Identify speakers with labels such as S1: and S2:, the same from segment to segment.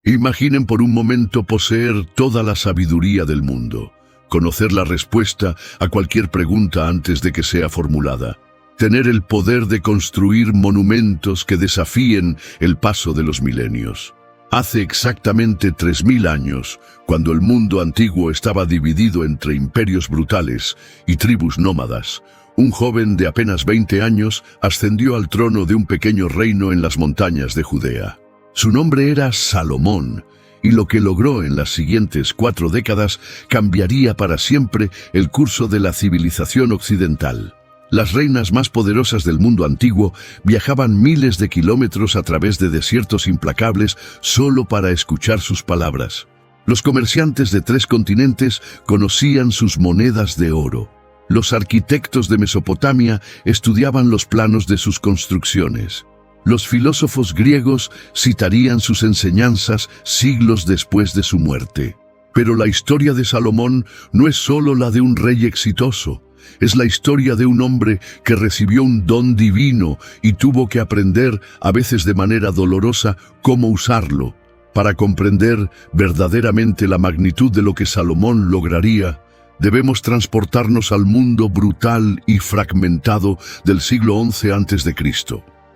S1: Imaginen por un momento poseer toda la sabiduría del mundo, conocer la respuesta a cualquier pregunta antes de que sea formulada, tener el poder de construir monumentos que desafíen el paso de los milenios. Hace exactamente 3000 años, cuando el mundo antiguo estaba dividido entre imperios brutales y tribus nómadas, un joven de apenas 20 años ascendió al trono de un pequeño reino en las montañas de Judea. Su nombre era Salomón, y lo que logró en las siguientes 4 décadas cambiaría para siempre el curso de la civilización occidental. Las reinas más poderosas del mundo antiguo viajaban miles de kilómetros a través de desiertos implacables solo para escuchar sus palabras. Los comerciantes de 3 continentes conocían sus monedas de oro. Los arquitectos de Mesopotamia estudiaban los planos de sus construcciones. Los filósofos griegos citarían sus enseñanzas siglos después de su muerte. Pero la historia de Salomón no es solo la de un rey exitoso. Es la historia de un hombre que recibió un don divino y tuvo que aprender, a veces de manera dolorosa, cómo usarlo. Para comprender verdaderamente la magnitud de lo que Salomón lograría, debemos transportarnos al mundo brutal y fragmentado del siglo XI a.C.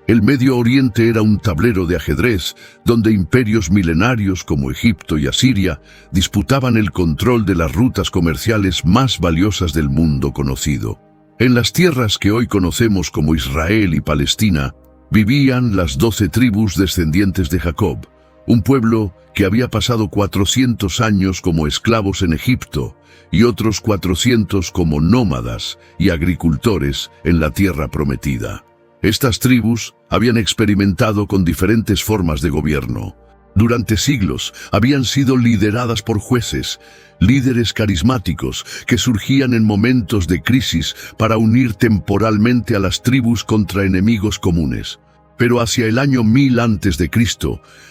S1: El Medio Oriente era un tablero de ajedrez donde imperios milenarios como Egipto y Asiria disputaban el control de las rutas comerciales más valiosas del mundo conocido. En las tierras que hoy conocemos como Israel y Palestina, vivían las 12 tribus descendientes de Jacob, un pueblo que había pasado 400 años como esclavos en Egipto y otros 400 como nómadas y agricultores en la tierra prometida. Estas tribus habían experimentado con diferentes formas de gobierno. Durante siglos habían sido lideradas por jueces, líderes carismáticos que surgían en momentos de crisis para unir temporalmente a las tribus contra enemigos comunes. Pero hacia el año 1000 a.C.,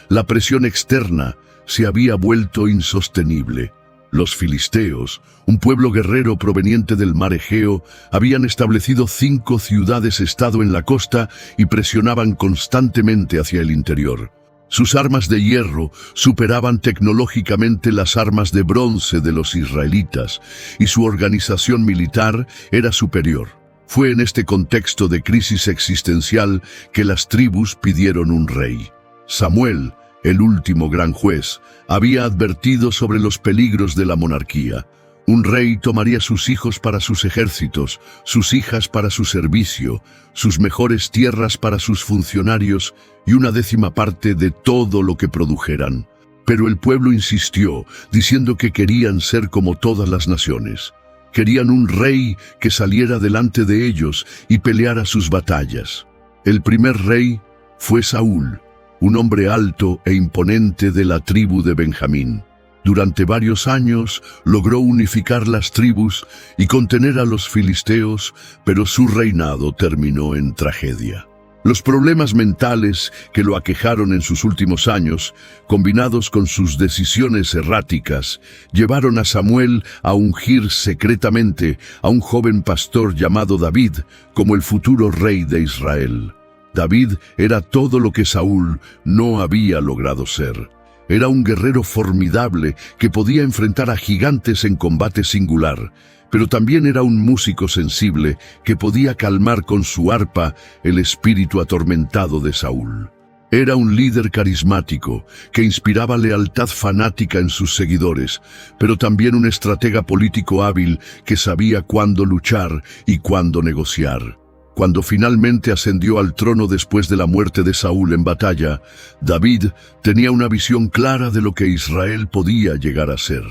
S1: la presión externa se había vuelto insostenible. Los filisteos, un pueblo guerrero proveniente del mar Egeo, habían establecido 5 ciudades-estado en la costa y presionaban constantemente hacia el interior. Sus armas de hierro superaban tecnológicamente las armas de bronce de los israelitas y su organización militar era superior. Fue en este contexto de crisis existencial que las tribus pidieron un rey. Samuel, el último gran juez, había advertido sobre los peligros de la monarquía. Un rey tomaría sus hijos para sus ejércitos, sus hijas para su servicio, sus mejores tierras para sus funcionarios y 1/10 parte de todo lo que produjeran. Pero el pueblo insistió, diciendo que querían ser como todas las naciones. Querían un rey que saliera delante de ellos y peleara sus batallas. El primer rey fue Saúl, un hombre alto e imponente de la tribu de Benjamín. Durante varios años logró unificar las tribus y contener a los filisteos, pero su reinado terminó en tragedia. Los problemas mentales que lo aquejaron en sus últimos años, combinados con sus decisiones erráticas, llevaron a Samuel a ungir secretamente a un joven pastor llamado David como el futuro rey de Israel. David era todo lo que Saúl no había logrado ser. Era un guerrero formidable que podía enfrentar a gigantes en combate singular, pero también era un músico sensible que podía calmar con su arpa el espíritu atormentado de Saúl. Era un líder carismático que inspiraba lealtad fanática en sus seguidores, pero también un estratega político hábil que sabía cuándo luchar y cuándo negociar. Cuando finalmente ascendió al trono después de la muerte de Saúl en batalla, David tenía una visión clara de lo que Israel podía llegar a ser.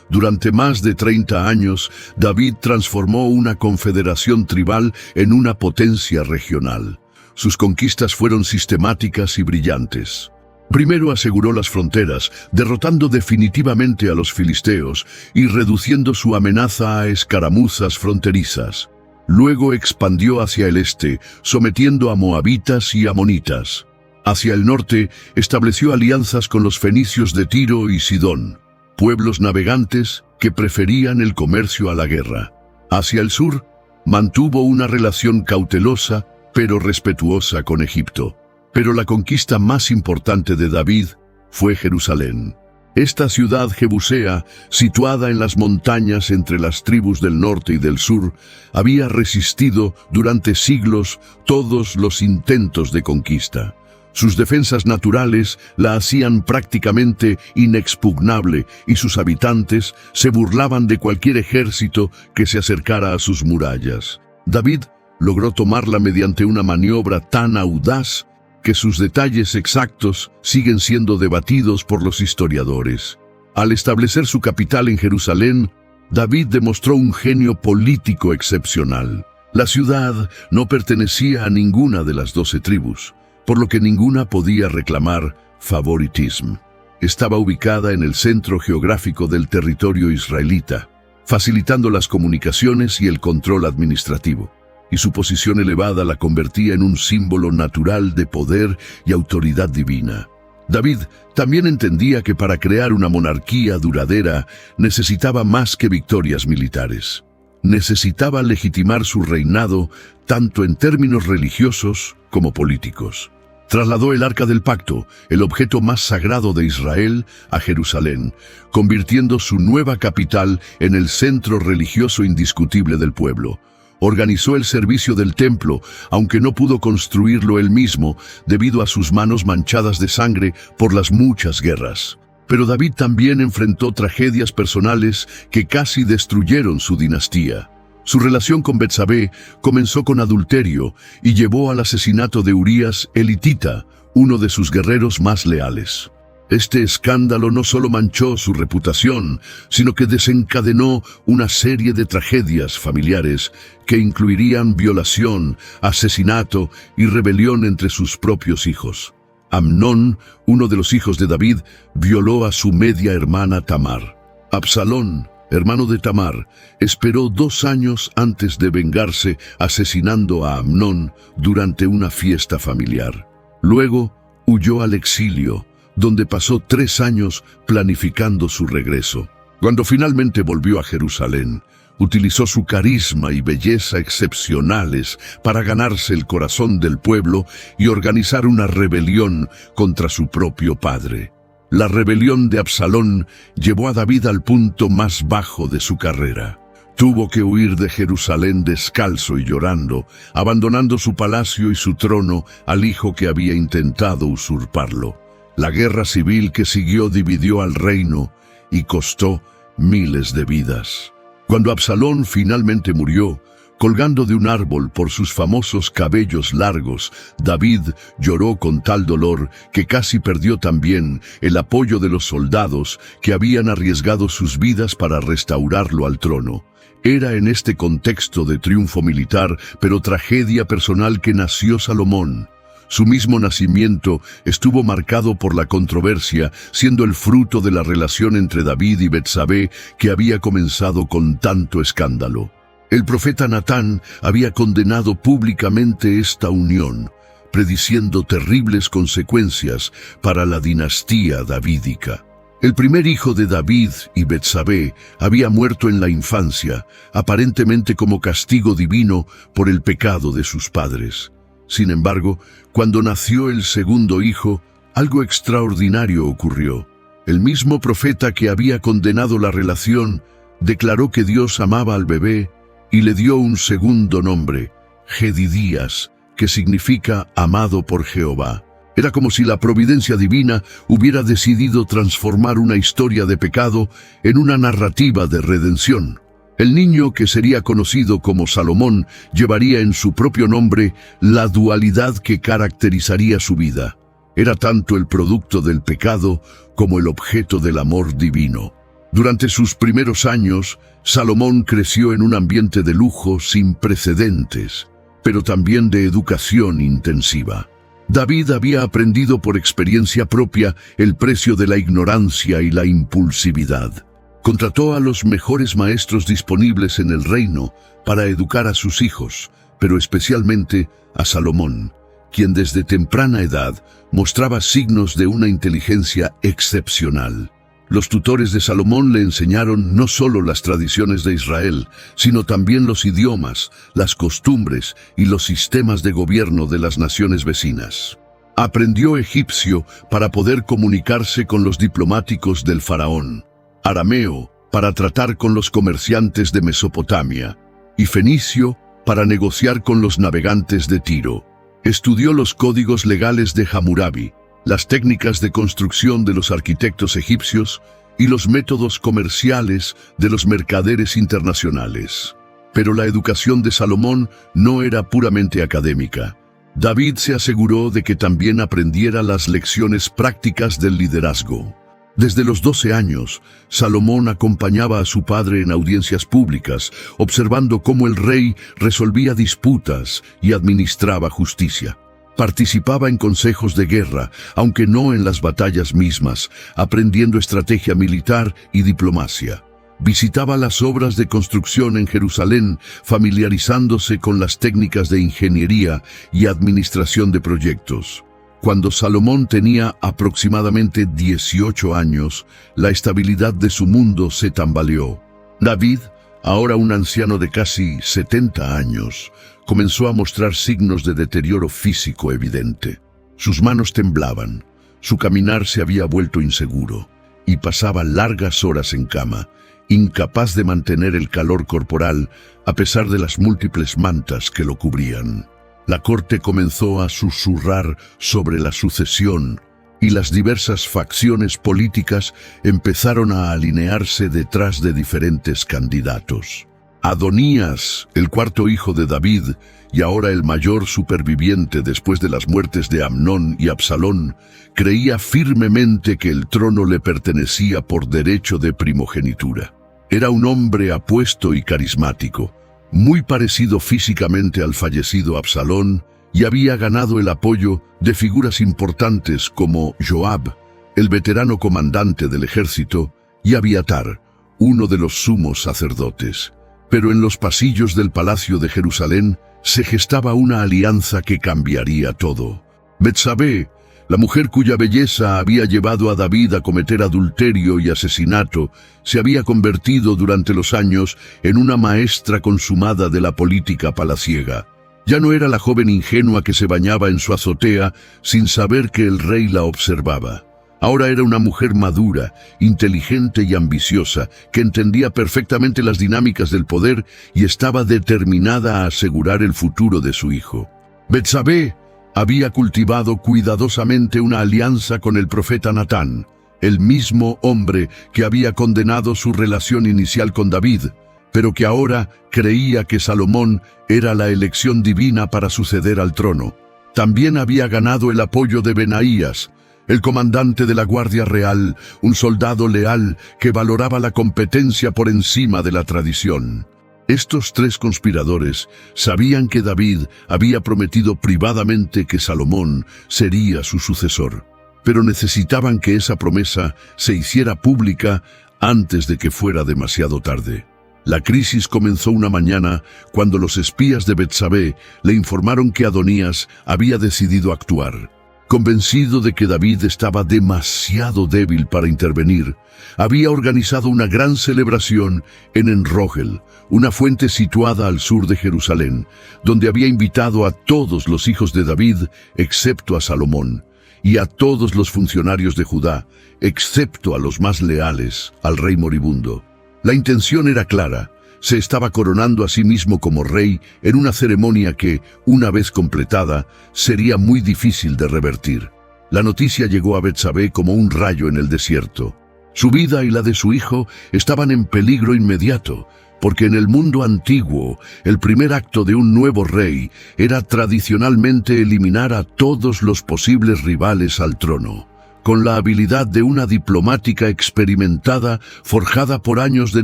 S1: Durante más de 30 años, David transformó una confederación tribal en una potencia regional. Sus conquistas fueron sistemáticas y brillantes. Primero aseguró las fronteras, derrotando definitivamente a los filisteos y reduciendo su amenaza a escaramuzas fronterizas. Luego expandió hacia el este, sometiendo a moabitas y amonitas. Hacia el norte, estableció alianzas con los fenicios de Tiro y Sidón, pueblos navegantes que preferían el comercio a la guerra. Hacia el sur, mantuvo una relación cautelosa pero respetuosa con Egipto. Pero la conquista más importante de David fue Jerusalén. Esta ciudad jebusea, situada en las montañas entre las tribus del norte y del sur, había resistido durante siglos todos los intentos de conquista. Sus defensas naturales la hacían prácticamente inexpugnable y sus habitantes se burlaban de cualquier ejército que se acercara a sus murallas. David logró tomarla mediante una maniobra tan audaz que sus detalles exactos siguen siendo debatidos por los historiadores. Al establecer su capital en Jerusalén, David demostró un genio político excepcional. La ciudad no pertenecía a ninguna de las 12 tribus, por lo que ninguna podía reclamar favoritismo. Estaba ubicada en el centro geográfico del territorio israelita, facilitando las comunicaciones y el control administrativo, y su posición elevada la convertía en un símbolo natural de poder y autoridad divina. David también entendía que para crear una monarquía duradera necesitaba más que victorias militares. Necesitaba legitimar su reinado tanto en términos religiosos como políticos. Trasladó el Arca del Pacto, el objeto más sagrado de Israel, a Jerusalén, convirtiendo su nueva capital en el centro religioso indiscutible del pueblo. Organizó el servicio del templo, aunque no pudo construirlo él mismo debido a sus manos manchadas de sangre por las muchas guerras. Pero David también enfrentó tragedias personales que casi destruyeron su dinastía. Su relación con Betsabé comenzó con adulterio y llevó al asesinato de Urías el hitita, uno de sus guerreros más leales. Este escándalo no solo manchó su reputación, sino que desencadenó una serie de tragedias familiares que incluirían violación, asesinato y rebelión entre sus propios hijos. Amnón, uno de los hijos de David, violó a su media hermana Tamar. Absalón, hermano de Tamar, esperó 2 años antes de vengarse asesinando a Amnón durante una fiesta familiar. Luego huyó al exilio, donde pasó 3 años planificando su regreso. Cuando finalmente volvió a Jerusalén, utilizó su carisma y belleza excepcionales para ganarse el corazón del pueblo y organizar una rebelión contra su propio padre. La rebelión de Absalón llevó a David al punto más bajo de su carrera. Tuvo que huir de Jerusalén descalzo y llorando, abandonando su palacio y su trono al hijo que había intentado usurparlo. La guerra civil que siguió dividió al reino y costó miles de vidas. Cuando Absalón finalmente murió, colgando de un árbol por sus famosos cabellos largos, David lloró con tal dolor que casi perdió también el apoyo de los soldados que habían arriesgado sus vidas para restaurarlo al trono. Era en este contexto de triunfo militar, pero tragedia personal que nació Salomón. Su mismo nacimiento estuvo marcado por la controversia, siendo el fruto de la relación entre David y Betsabé que había comenzado con tanto escándalo. El profeta Natán había condenado públicamente esta unión, prediciendo terribles consecuencias para la dinastía davídica. El primer hijo de David y Betsabé había muerto en la infancia, aparentemente como castigo divino por el pecado de sus padres. Sin embargo, cuando nació el segundo hijo, algo extraordinario ocurrió. El mismo profeta que había condenado la relación declaró que Dios amaba al bebé y le dio un segundo nombre, Jedidías, que significa amado por Jehová. Era como si la providencia divina hubiera decidido transformar una historia de pecado en una narrativa de redención. El niño, que sería conocido como Salomón, llevaría en su propio nombre la dualidad que caracterizaría su vida. Era tanto el producto del pecado como el objeto del amor divino. Durante sus primeros años, Salomón creció en un ambiente de lujo sin precedentes, pero también de educación intensiva. David había aprendido por experiencia propia el precio de la ignorancia y la impulsividad. Contrató a los mejores maestros disponibles en el reino para educar a sus hijos, pero especialmente a Salomón, quien desde temprana edad mostraba signos de una inteligencia excepcional. Los tutores de Salomón le enseñaron no solo las tradiciones de Israel, sino también los idiomas, las costumbres y los sistemas de gobierno de las naciones vecinas. Aprendió egipcio para poder comunicarse con los diplomáticos del faraón, arameo para tratar con los comerciantes de Mesopotamia y fenicio para negociar con los navegantes de Tiro. Estudió los códigos legales de Hammurabi, las técnicas de construcción de los arquitectos egipcios y los métodos comerciales de los mercaderes internacionales. Pero la educación de Salomón no era puramente académica. David se aseguró de que también aprendiera las lecciones prácticas del liderazgo. Desde los 12 años, Salomón acompañaba a su padre en audiencias públicas, observando cómo el rey resolvía disputas y administraba justicia. Participaba en consejos de guerra, aunque no en las batallas mismas, aprendiendo estrategia militar y diplomacia. Visitaba las obras de construcción en Jerusalén, familiarizándose con las técnicas de ingeniería y administración de proyectos. Cuando Salomón tenía aproximadamente 18 años, la estabilidad de su mundo se tambaleó. David, ahora un anciano de casi 70 años, comenzó a mostrar signos de deterioro físico evidente. Sus manos temblaban, su caminar se había vuelto inseguro, y pasaba largas horas en cama, incapaz de mantener el calor corporal a pesar de las múltiples mantas que lo cubrían. La corte comenzó a susurrar sobre la sucesión y las diversas facciones políticas empezaron a alinearse detrás de diferentes candidatos. Adonías, el cuarto hijo de David y ahora el mayor superviviente después de las muertes de Amnón y Absalón, creía firmemente que el trono le pertenecía por derecho de primogenitura. Era un hombre apuesto y carismático, muy parecido físicamente al fallecido Absalón, y había ganado el apoyo de figuras importantes como Joab, el veterano comandante del ejército, y Abiatar, uno de los sumos sacerdotes. Pero en los pasillos del palacio de Jerusalén se gestaba una alianza que cambiaría todo. Betsabé, la mujer cuya belleza había llevado a David a cometer adulterio y asesinato, se había convertido durante los años en una maestra consumada de la política palaciega. Ya no era la joven ingenua que se bañaba en su azotea sin saber que el rey la observaba. Ahora era una mujer madura, inteligente y ambiciosa, que entendía perfectamente las dinámicas del poder y estaba determinada a asegurar el futuro de su hijo. Betsabé había cultivado cuidadosamente una alianza con el profeta Natán, el mismo hombre que había condenado su relación inicial con David, pero que ahora creía que Salomón era la elección divina para suceder al trono. También había ganado el apoyo de Benaías, el comandante de la Guardia Real, un soldado leal que valoraba la competencia por encima de la tradición. Estos tres conspiradores sabían que David había prometido privadamente que Salomón sería su sucesor, pero necesitaban que esa promesa se hiciera pública antes de que fuera demasiado tarde. La crisis comenzó una mañana cuando los espías de Betsabé le informaron que Adonías había decidido actuar. Convencido de que David estaba demasiado débil para intervenir, había organizado una gran celebración en Enrogel, una fuente situada al sur de Jerusalén, donde había invitado a todos los hijos de David, excepto a Salomón, y a todos los funcionarios de Judá, excepto a los más leales al rey moribundo. La intención era clara. Se estaba coronando a sí mismo como rey en una ceremonia que, una vez completada, sería muy difícil de revertir. La noticia llegó a Betsabé como un rayo en el desierto. Su vida y la de su hijo estaban en peligro inmediato, porque en el mundo antiguo, el primer acto de un nuevo rey era tradicionalmente eliminar a todos los posibles rivales al trono. Con la habilidad de una diplomática experimentada, forjada por años de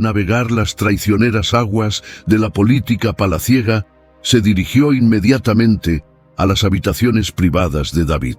S1: navegar las traicioneras aguas de la política palaciega, se dirigió inmediatamente a las habitaciones privadas de David.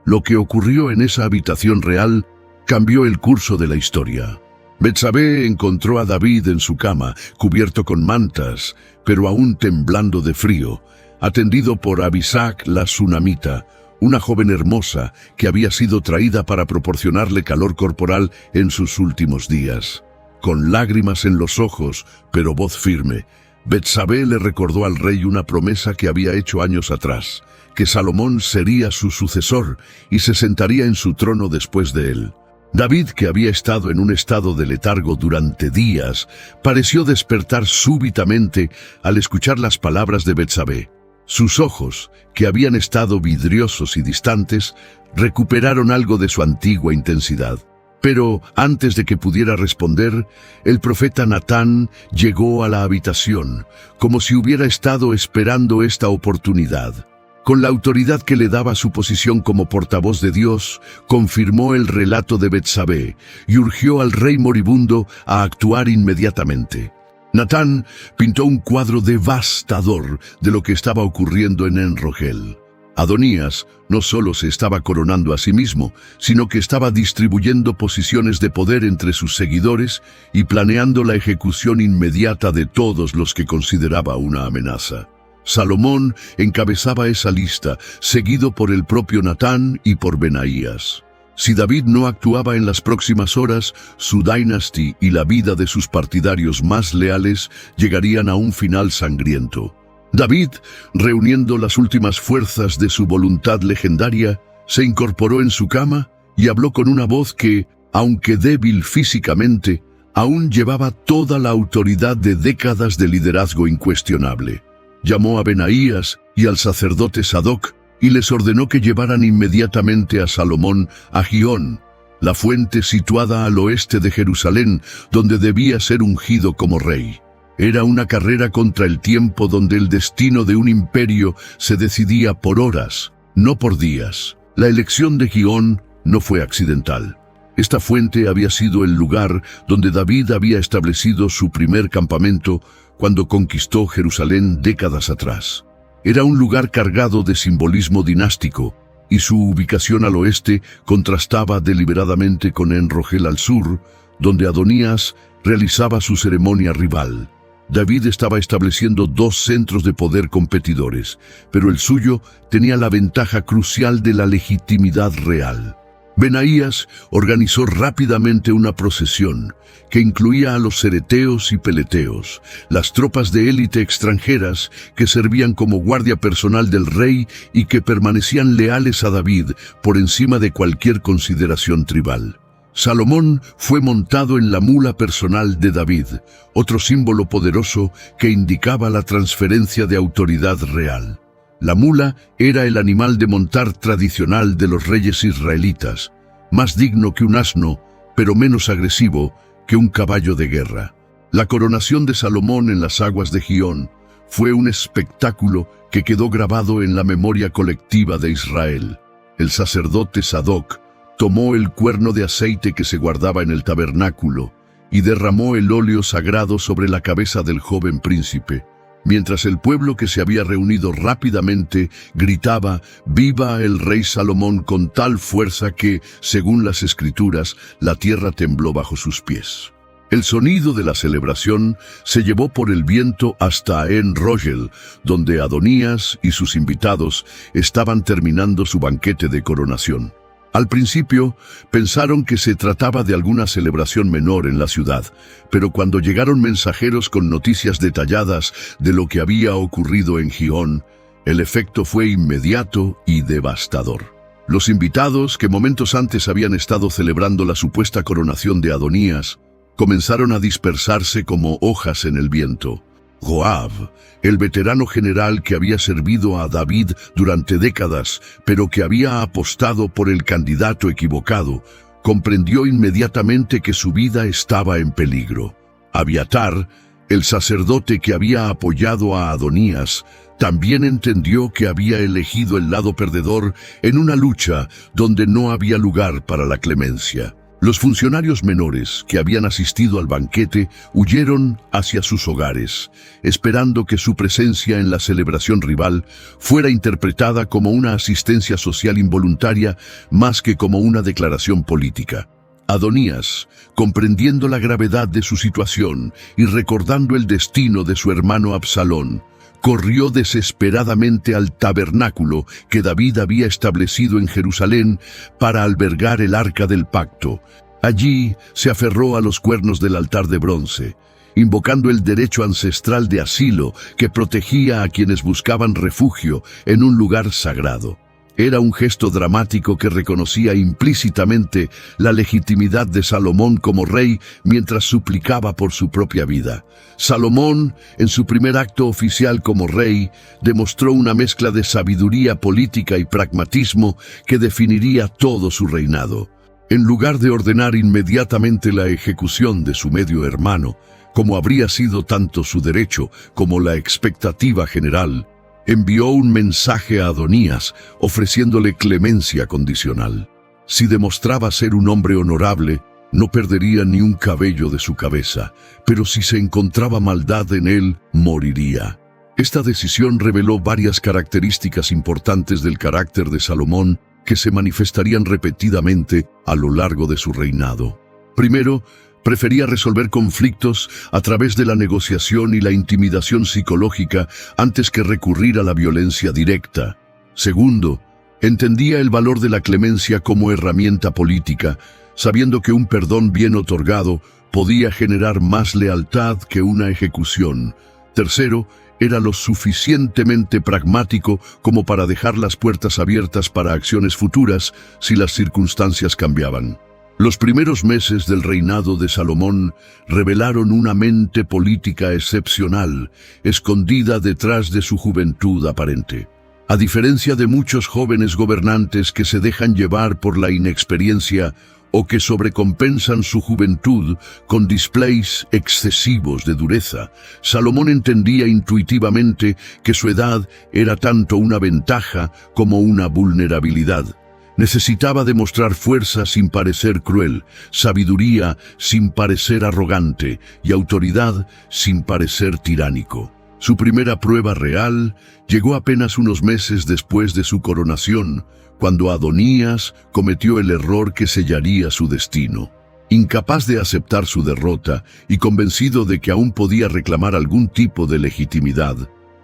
S1: Lo que ocurrió en esa habitación real cambió el curso de la historia. Betsabé encontró a David en su cama, cubierto con mantas, pero aún temblando de frío, atendido por Abisac la sunamita, una joven hermosa que había sido traída para proporcionarle calor corporal en sus últimos días. Con lágrimas en los ojos, pero voz firme, Betsabé le recordó al rey una promesa que había hecho años atrás, que Salomón sería su sucesor y se sentaría en su trono después de él. David, que había estado en un estado de letargo durante días, pareció despertar súbitamente al escuchar las palabras de Betsabé. Sus ojos, que habían estado vidriosos y distantes, recuperaron algo de su antigua intensidad. Pero antes de que pudiera responder, el profeta Natán llegó a la habitación, como si hubiera estado esperando esta oportunidad. Con la autoridad que le daba su posición como portavoz de Dios, confirmó el relato de Betsabé y urgió al rey moribundo a actuar inmediatamente. Natán pintó un cuadro devastador de lo que estaba ocurriendo en En-Rogel. Adonías no solo se estaba coronando a sí mismo, sino que estaba distribuyendo posiciones de poder entre sus seguidores y planeando la ejecución inmediata de todos los que consideraba una amenaza. Salomón encabezaba esa lista, seguido por el propio Natán y por Benaías. Si David no actuaba en las próximas horas, su dinastía y la vida de sus partidarios más leales llegarían a un final sangriento. David, reuniendo las últimas fuerzas de su voluntad legendaria, se incorporó en su cama y habló con una voz que, aunque débil físicamente, aún llevaba toda la autoridad de décadas de liderazgo incuestionable. Llamó a Benaías y al sacerdote Sadoc y les ordenó que llevaran inmediatamente a Salomón a Gihón, la fuente situada al oeste de Jerusalén, donde debía ser ungido como rey. Era una carrera contra el tiempo donde el destino de un imperio se decidía por horas, no por días. La elección de Gihón no fue accidental. Esta fuente había sido el lugar donde David había establecido su primer campamento cuando conquistó Jerusalén décadas atrás. Era un lugar cargado de simbolismo dinástico, y su ubicación al oeste contrastaba deliberadamente con En-Rogel al sur, donde Adonías realizaba su ceremonia rival. David estaba estableciendo dos centros de poder competidores, pero el suyo tenía la ventaja crucial de la legitimidad real. Benaías organizó rápidamente una procesión que incluía a los cereteos y peleteos, las tropas de élite extranjeras que servían como guardia personal del rey y que permanecían leales a David por encima de cualquier consideración tribal. Salomón fue montado en la mula personal de David, otro símbolo poderoso que indicaba la transferencia de autoridad real. La mula era el animal de montar tradicional de los reyes israelitas, más digno que un asno, pero menos agresivo que un caballo de guerra. La coronación de Salomón en las aguas de Gihón fue un espectáculo que quedó grabado en la memoria colectiva de Israel. El sacerdote Sadoc tomó el cuerno de aceite que se guardaba en el tabernáculo y derramó el óleo sagrado sobre la cabeza del joven príncipe, mientras el pueblo que se había reunido rápidamente gritaba «¡Viva el rey Salomón!» con tal fuerza que, según las escrituras, la tierra tembló bajo sus pies. El sonido de la celebración se llevó por el viento hasta En-Rogel, donde Adonías y sus invitados estaban terminando su banquete de coronación. Al principio, pensaron que se trataba de alguna celebración menor en la ciudad, pero cuando llegaron mensajeros con noticias detalladas de lo que había ocurrido en Gihón, el efecto fue inmediato y devastador. Los invitados, que momentos antes habían estado celebrando la supuesta coronación de Adonías, comenzaron a dispersarse como hojas en el viento. Joab, el veterano general que había servido a David durante décadas, pero que había apostado por el candidato equivocado, comprendió inmediatamente que su vida estaba en peligro. Abiatar, el sacerdote que había apoyado a Adonías, también entendió que había elegido el lado perdedor en una lucha donde no había lugar para la clemencia. Los funcionarios menores que habían asistido al banquete huyeron hacia sus hogares, esperando que su presencia en la celebración rival fuera interpretada como una asistencia social involuntaria más que como una declaración política. Adonías, comprendiendo la gravedad de su situación y recordando el destino de su hermano Absalón, corrió desesperadamente al tabernáculo que David había establecido en Jerusalén para albergar el arca del pacto. Allí se aferró a los cuernos del altar de bronce invocando el derecho ancestral de asilo que protegía a quienes buscaban refugio en un lugar sagrado. Era un gesto dramático que reconocía implícitamente la legitimidad de Salomón como rey mientras suplicaba por su propia vida. Salomón, en su primer acto oficial como rey, demostró una mezcla de sabiduría política y pragmatismo que definiría todo su reinado. En lugar de ordenar inmediatamente la ejecución de su medio hermano, como habría sido tanto su derecho como la expectativa general, envió un mensaje a Adonías ofreciéndole clemencia condicional. Si demostraba ser un hombre honorable, no perdería ni un cabello de su cabeza, pero si se encontraba maldad en él, moriría. Esta decisión reveló varias características importantes del carácter de Salomón que se manifestarían repetidamente a lo largo de su reinado. Primero, prefería resolver conflictos a través de la negociación y la intimidación psicológica antes que recurrir a la violencia directa. Segundo, entendía el valor de la clemencia como herramienta política, sabiendo que un perdón bien otorgado podía generar más lealtad que una ejecución. Tercero, era lo suficientemente pragmático como para dejar las puertas abiertas para acciones futuras si las circunstancias cambiaban. Los primeros meses del reinado de Salomón revelaron una mente política excepcional, escondida detrás de su juventud aparente. A diferencia de muchos jóvenes gobernantes que se dejan llevar por la inexperiencia o que sobrecompensan su juventud con displays excesivos de dureza, Salomón entendía intuitivamente que su edad era tanto una ventaja como una vulnerabilidad. Necesitaba demostrar fuerza sin parecer cruel, sabiduría sin parecer arrogante y autoridad sin parecer tiránico. Su primera prueba real llegó apenas unos meses después de su coronación, cuando Adonías cometió el error que sellaría su destino. Incapaz de aceptar su derrota y convencido de que aún podía reclamar algún tipo de legitimidad,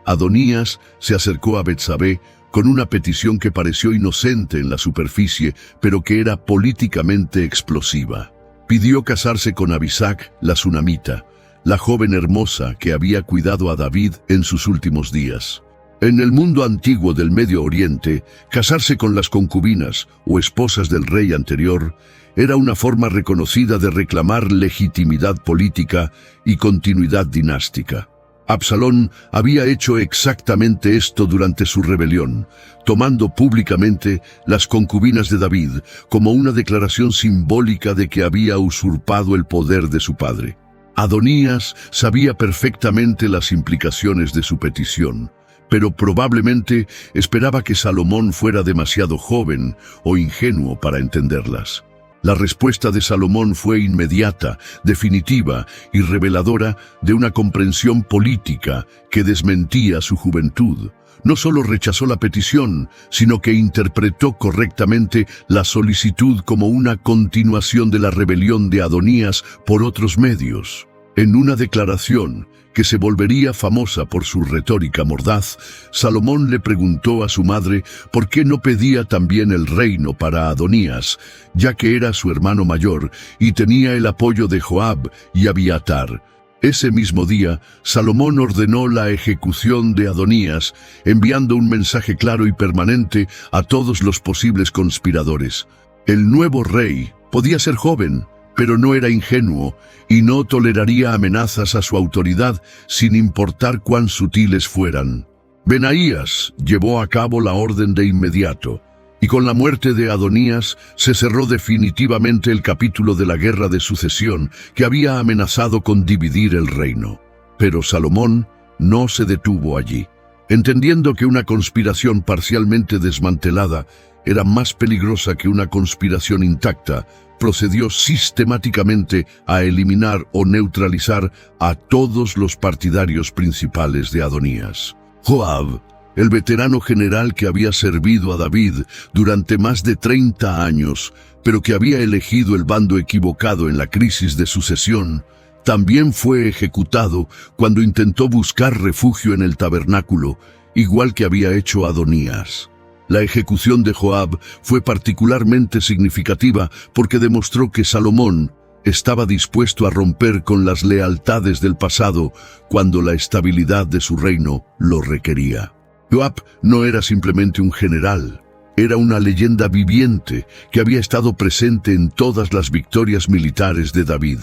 S1: Adonías se acercó a Betsabé con una petición que pareció inocente en la superficie, pero que era políticamente explosiva. Pidió casarse con Abisac, la sunamita, la joven hermosa que había cuidado a David en sus últimos días. En el mundo antiguo del Medio Oriente, casarse con las concubinas o esposas del rey anterior era una forma reconocida de reclamar legitimidad política y continuidad dinástica. Absalón había hecho exactamente esto durante su rebelión, tomando públicamente las concubinas de David como una declaración simbólica de que había usurpado el poder de su padre. Adonías sabía perfectamente las implicaciones de su petición, pero probablemente esperaba que Salomón fuera demasiado joven o ingenuo para entenderlas. La respuesta de Salomón fue inmediata, definitiva y reveladora de una comprensión política que desmentía su juventud. No solo rechazó la petición, sino que interpretó correctamente la solicitud como una continuación de la rebelión de Adonías por otros medios. En una declaración que se volvería famosa por su retórica mordaz, Salomón le preguntó a su madre por qué no pedía también el reino para Adonías, ya que era su hermano mayor y tenía el apoyo de Joab y Abiatar. Ese mismo día, Salomón ordenó la ejecución de Adonías, enviando un mensaje claro y permanente a todos los posibles conspiradores. El nuevo rey podía ser joven, pero no era ingenuo y no toleraría amenazas a su autoridad sin importar cuán sutiles fueran. Benaías llevó a cabo la orden de inmediato, y con la muerte de Adonías se cerró definitivamente el capítulo de la guerra de sucesión que había amenazado con dividir el reino. Pero Salomón no se detuvo allí. Entendiendo que una conspiración parcialmente desmantelada era más peligrosa que una conspiración intacta, procedió sistemáticamente a eliminar o neutralizar a todos los partidarios principales de Adonías. Joab, el veterano general que había servido a David durante más de 30 años, pero que había elegido el bando equivocado en la crisis de sucesión, también fue ejecutado cuando intentó buscar refugio en el tabernáculo, igual que había hecho Adonías. La ejecución de Joab fue particularmente significativa porque demostró que Salomón, estaba dispuesto a romper con las lealtades del pasado cuando la estabilidad de su reino lo requería. Joab no era simplemente un general, era una leyenda viviente que había estado presente en todas las victorias militares de David,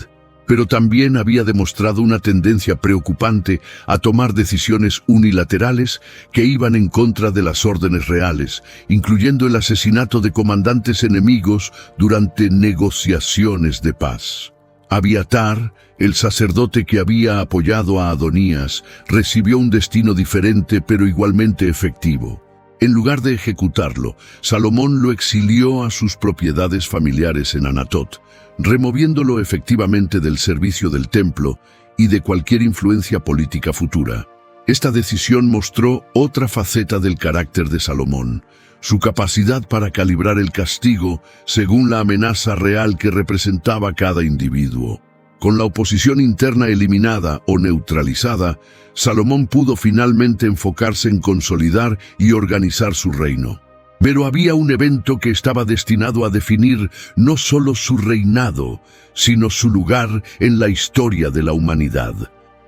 S1: pero también había demostrado una tendencia preocupante a tomar decisiones unilaterales que iban en contra de las órdenes reales, incluyendo el asesinato de comandantes enemigos durante negociaciones de paz. Abiatar, el sacerdote que había apoyado a Adonías, recibió un destino diferente pero igualmente efectivo. En lugar de ejecutarlo, Salomón lo exilió a sus propiedades familiares en Anatot, removiéndolo efectivamente del servicio del templo y de cualquier influencia política futura. Esta decisión mostró otra faceta del carácter de Salomón, su capacidad para calibrar el castigo según la amenaza real que representaba cada individuo. Con la oposición interna eliminada o neutralizada, Salomón pudo finalmente enfocarse en consolidar y organizar su reino. Pero había un evento que estaba destinado a definir no solo su reinado, sino su lugar en la historia de la humanidad.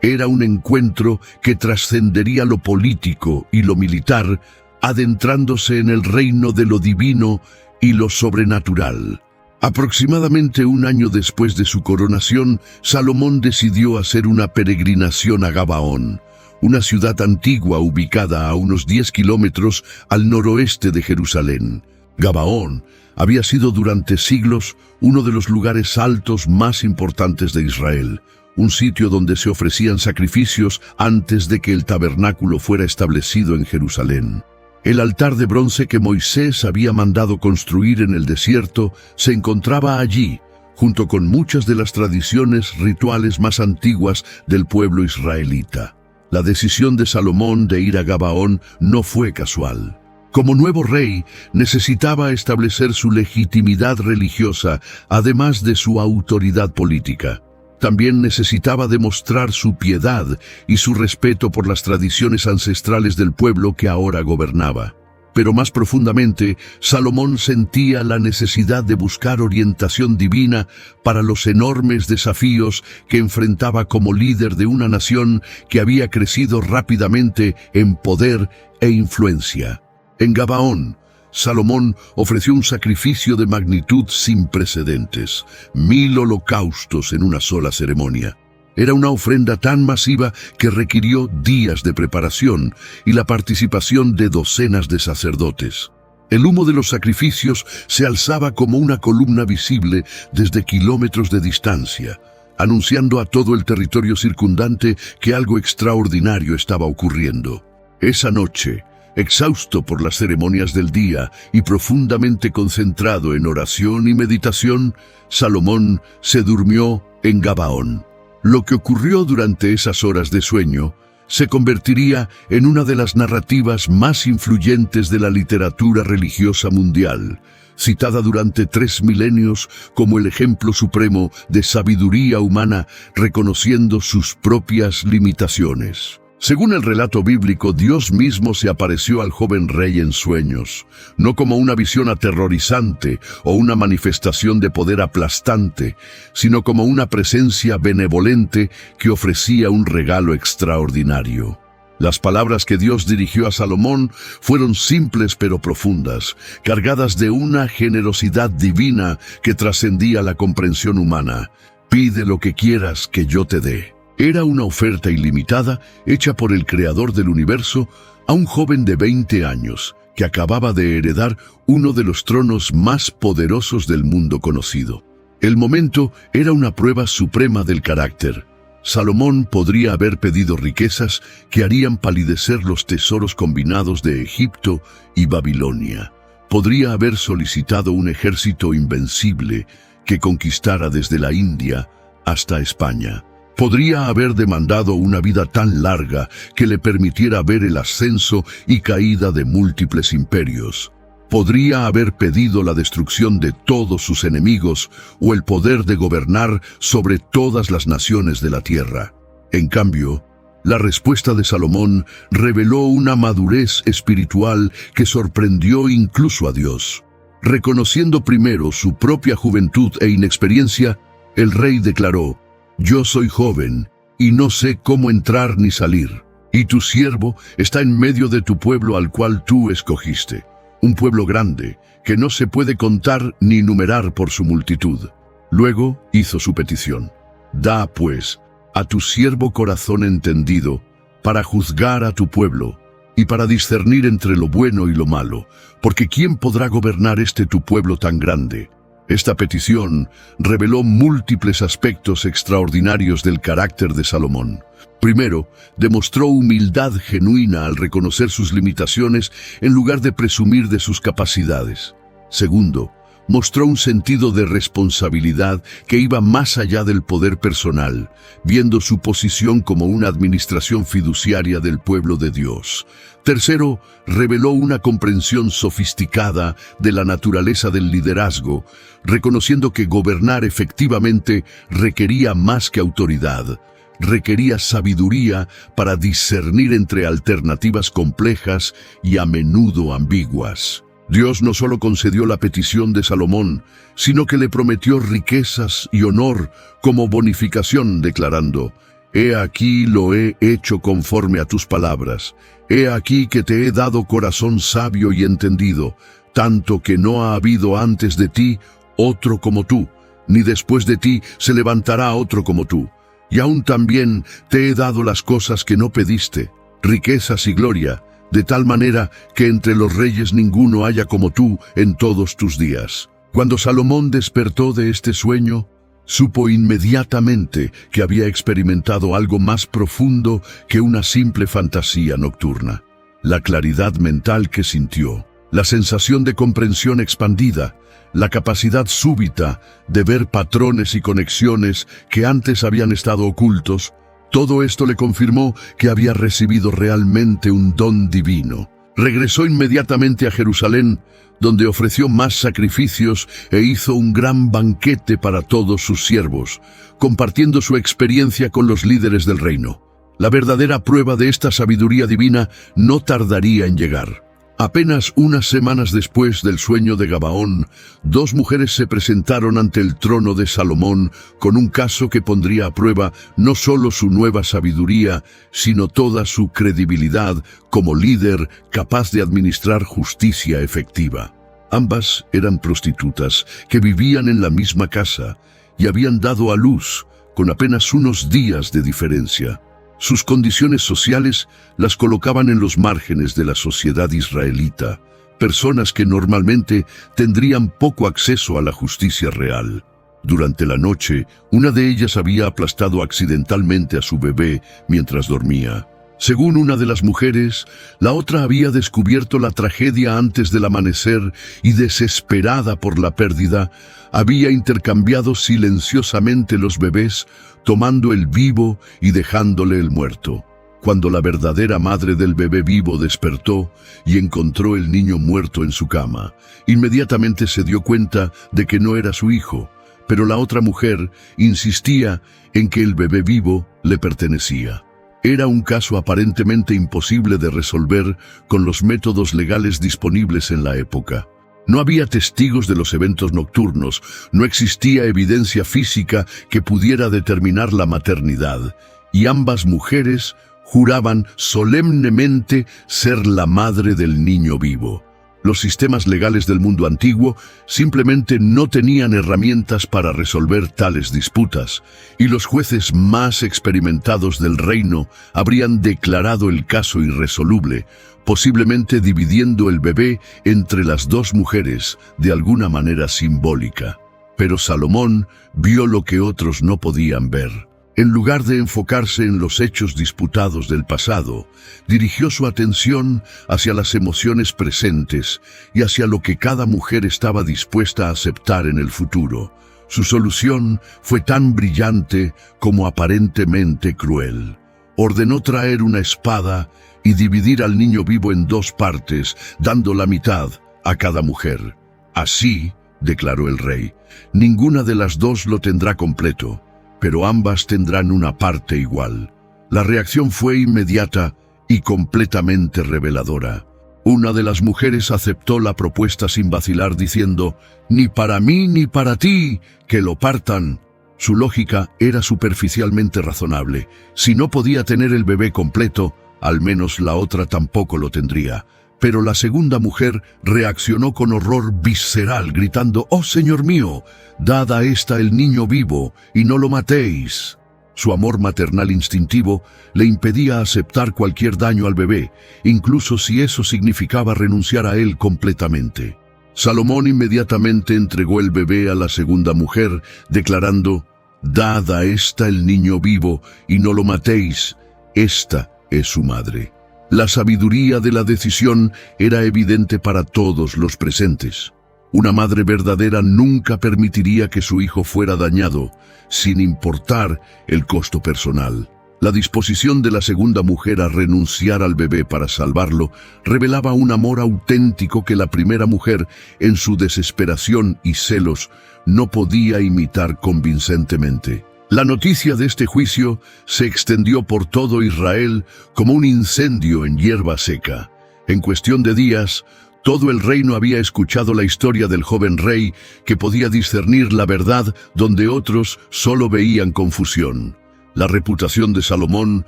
S1: Era un encuentro que trascendería lo político y lo militar, adentrándose en el reino de lo divino y lo sobrenatural. Aproximadamente un año después de su coronación, Salomón decidió hacer una peregrinación a Gabaón, una ciudad antigua ubicada a unos 10 kilómetros al noroeste de Jerusalén. Gabaón había sido durante siglos uno de los lugares altos más importantes de Israel, un sitio donde se ofrecían sacrificios antes de que el tabernáculo fuera establecido en Jerusalén. El altar de bronce que Moisés había mandado construir en el desierto se encontraba allí, junto con muchas de las tradiciones rituales más antiguas del pueblo israelita. La decisión de Salomón de ir a Gabaón no fue casual. Como nuevo rey, necesitaba establecer su legitimidad religiosa, además de su autoridad política. También necesitaba demostrar su piedad y su respeto por las tradiciones ancestrales del pueblo que ahora gobernaba. Pero más profundamente, Salomón sentía la necesidad de buscar orientación divina para los enormes desafíos que enfrentaba como líder de una nación que había crecido rápidamente en poder e influencia. En Gabaón, Salomón ofreció un sacrificio de magnitud sin precedentes, 1000 holocaustos en una sola ceremonia. Era una ofrenda tan masiva que requirió días de preparación y la participación de docenas de sacerdotes. El humo de los sacrificios se alzaba como una columna visible desde kilómetros de distancia, anunciando a todo el territorio circundante que algo extraordinario estaba ocurriendo. Esa noche, exhausto por las ceremonias del día y profundamente concentrado en oración y meditación, Salomón se durmió en Gabaón. Lo que ocurrió durante esas horas de sueño se convertiría en una de las narrativas más influyentes de la literatura religiosa mundial, citada durante 3 milenios como el ejemplo supremo de sabiduría humana reconociendo sus propias limitaciones. Según el relato bíblico, Dios mismo se apareció al joven rey en sueños, no como una visión aterrorizante o una manifestación de poder aplastante, sino como una presencia benevolente que ofrecía un regalo extraordinario. Las palabras que Dios dirigió a Salomón fueron simples pero profundas, cargadas de una generosidad divina que trascendía la comprensión humana. Pide lo que quieras que yo te dé. Era una oferta ilimitada hecha por el Creador del universo a un joven de 20 años que acababa de heredar uno de los tronos más poderosos del mundo conocido. El momento era una prueba suprema del carácter. Salomón podría haber pedido riquezas que harían palidecer los tesoros combinados de Egipto y Babilonia. Podría haber solicitado un ejército invencible que conquistara desde la India hasta España. Podría haber demandado una vida tan larga que le permitiera ver el ascenso y caída de múltiples imperios. Podría haber pedido la destrucción de todos sus enemigos o el poder de gobernar sobre todas las naciones de la tierra. En cambio, la respuesta de Salomón reveló una madurez espiritual que sorprendió incluso a Dios. Reconociendo primero su propia juventud e inexperiencia, El rey declaró: «Yo soy joven, y no sé cómo entrar ni salir, y tu siervo está en medio de tu pueblo al cual tú escogiste, un pueblo grande, que no se puede contar ni numerar por su multitud». Luego hizo su petición: «Da, pues, a tu siervo corazón entendido, para juzgar a tu pueblo, y para discernir entre lo bueno y lo malo, porque ¿quién podrá gobernar este tu pueblo tan grande?». Esta petición reveló múltiples aspectos extraordinarios del carácter de Salomón. Primero, demostró humildad genuina al reconocer sus limitaciones en lugar de presumir de sus capacidades. Segundo, mostró un sentido de responsabilidad que iba más allá del poder personal, viendo su posición como una administración fiduciaria del pueblo de Dios. Tercero, reveló una comprensión sofisticada de la naturaleza del liderazgo, reconociendo que gobernar efectivamente requería más que autoridad. Requería sabiduría para discernir entre alternativas complejas y a menudo ambiguas. Dios no solo concedió la petición de Salomón, sino que le prometió riquezas y honor como bonificación, declarando: «He aquí lo he hecho conforme a tus palabras. He aquí que te he dado corazón sabio y entendido, tanto que no ha habido antes de ti otro como tú, ni después de ti se levantará otro como tú. Y aún también te he dado las cosas que no pediste, riquezas y gloria, de tal manera que entre los reyes ninguno haya como tú en todos tus días». Cuando Salomón despertó de este sueño, supo inmediatamente que había experimentado algo más profundo que una simple fantasía nocturna. La claridad mental que sintió, la sensación de comprensión expandida, la capacidad súbita de ver patrones y conexiones que antes habían estado ocultos, todo esto le confirmó que había recibido realmente un don divino. Regresó inmediatamente a Jerusalén, donde ofreció más sacrificios e hizo un gran banquete para todos sus siervos, compartiendo su experiencia con los líderes del reino. La verdadera prueba de esta sabiduría divina no tardaría en llegar. Apenas unas semanas después del sueño de Gabaón, dos mujeres se presentaron ante el trono de Salomón con un caso que pondría a prueba no solo su nueva sabiduría, sino toda su credibilidad como líder capaz de administrar justicia efectiva. Ambas eran prostitutas que vivían en la misma casa y habían dado a luz con apenas unos días de diferencia. Sus condiciones sociales las colocaban en los márgenes de la sociedad israelita, personas que normalmente tendrían poco acceso a la justicia real. Durante la noche, una de ellas había aplastado accidentalmente a su bebé mientras dormía. Según una de las mujeres, la otra había descubierto la tragedia antes del amanecer y, desesperada por la pérdida, había intercambiado silenciosamente los bebés, tomando el vivo y dejándole el muerto. Cuando la verdadera madre del bebé vivo despertó y encontró el niño muerto en su cama, inmediatamente se dio cuenta de que no era su hijo, pero la otra mujer insistía en que el bebé vivo le pertenecía. Era un caso aparentemente imposible de resolver con los métodos legales disponibles en la época. No había testigos de los eventos nocturnos, no existía evidencia física que pudiera determinar la maternidad, y ambas mujeres juraban solemnemente ser la madre del niño vivo. Los sistemas legales del mundo antiguo simplemente no tenían herramientas para resolver tales disputas, y los jueces más experimentados del reino habrían declarado el caso irresoluble, posiblemente dividiendo el bebé entre las dos mujeres de alguna manera simbólica. Pero Salomón vio lo que otros no podían ver. En lugar de enfocarse en los hechos disputados del pasado, dirigió su atención hacia las emociones presentes y hacia lo que cada mujer estaba dispuesta a aceptar en el futuro. Su solución fue tan brillante como aparentemente cruel. Ordenó traer una espada y dividir al niño vivo en dos partes, dando la mitad a cada mujer. Así, declaró el rey, ninguna de las dos lo tendrá completo, pero ambas tendrán una parte igual. La reacción fue inmediata y completamente reveladora. Una de las mujeres aceptó la propuesta sin vacilar, diciendo: «Ni para mí ni para ti, que lo partan». Su lógica era superficialmente razonable. Si no podía tener el bebé completo, al menos la otra tampoco lo tendría. Pero la segunda mujer reaccionó con horror visceral, gritando: «¡Oh, Señor mío! Dad a esta el niño vivo, y no lo matéis». Su amor maternal instintivo le impedía aceptar cualquier daño al bebé, incluso si eso significaba renunciar a él completamente. Salomón inmediatamente entregó el bebé a la segunda mujer, declarando: «Dad a esta el niño vivo, y no lo matéis. Esta es su madre». La sabiduría de la decisión era evidente para todos los presentes. Una madre verdadera nunca permitiría que su hijo fuera dañado, sin importar el costo personal. La disposición de la segunda mujer a renunciar al bebé para salvarlo revelaba un amor auténtico que la primera mujer, en su desesperación y celos, no podía imitar convincentemente. La noticia de este juicio se extendió por todo Israel como un incendio en hierba seca. En cuestión de días, todo el reino había escuchado la historia del joven rey que podía discernir la verdad donde otros solo veían confusión. La reputación de Salomón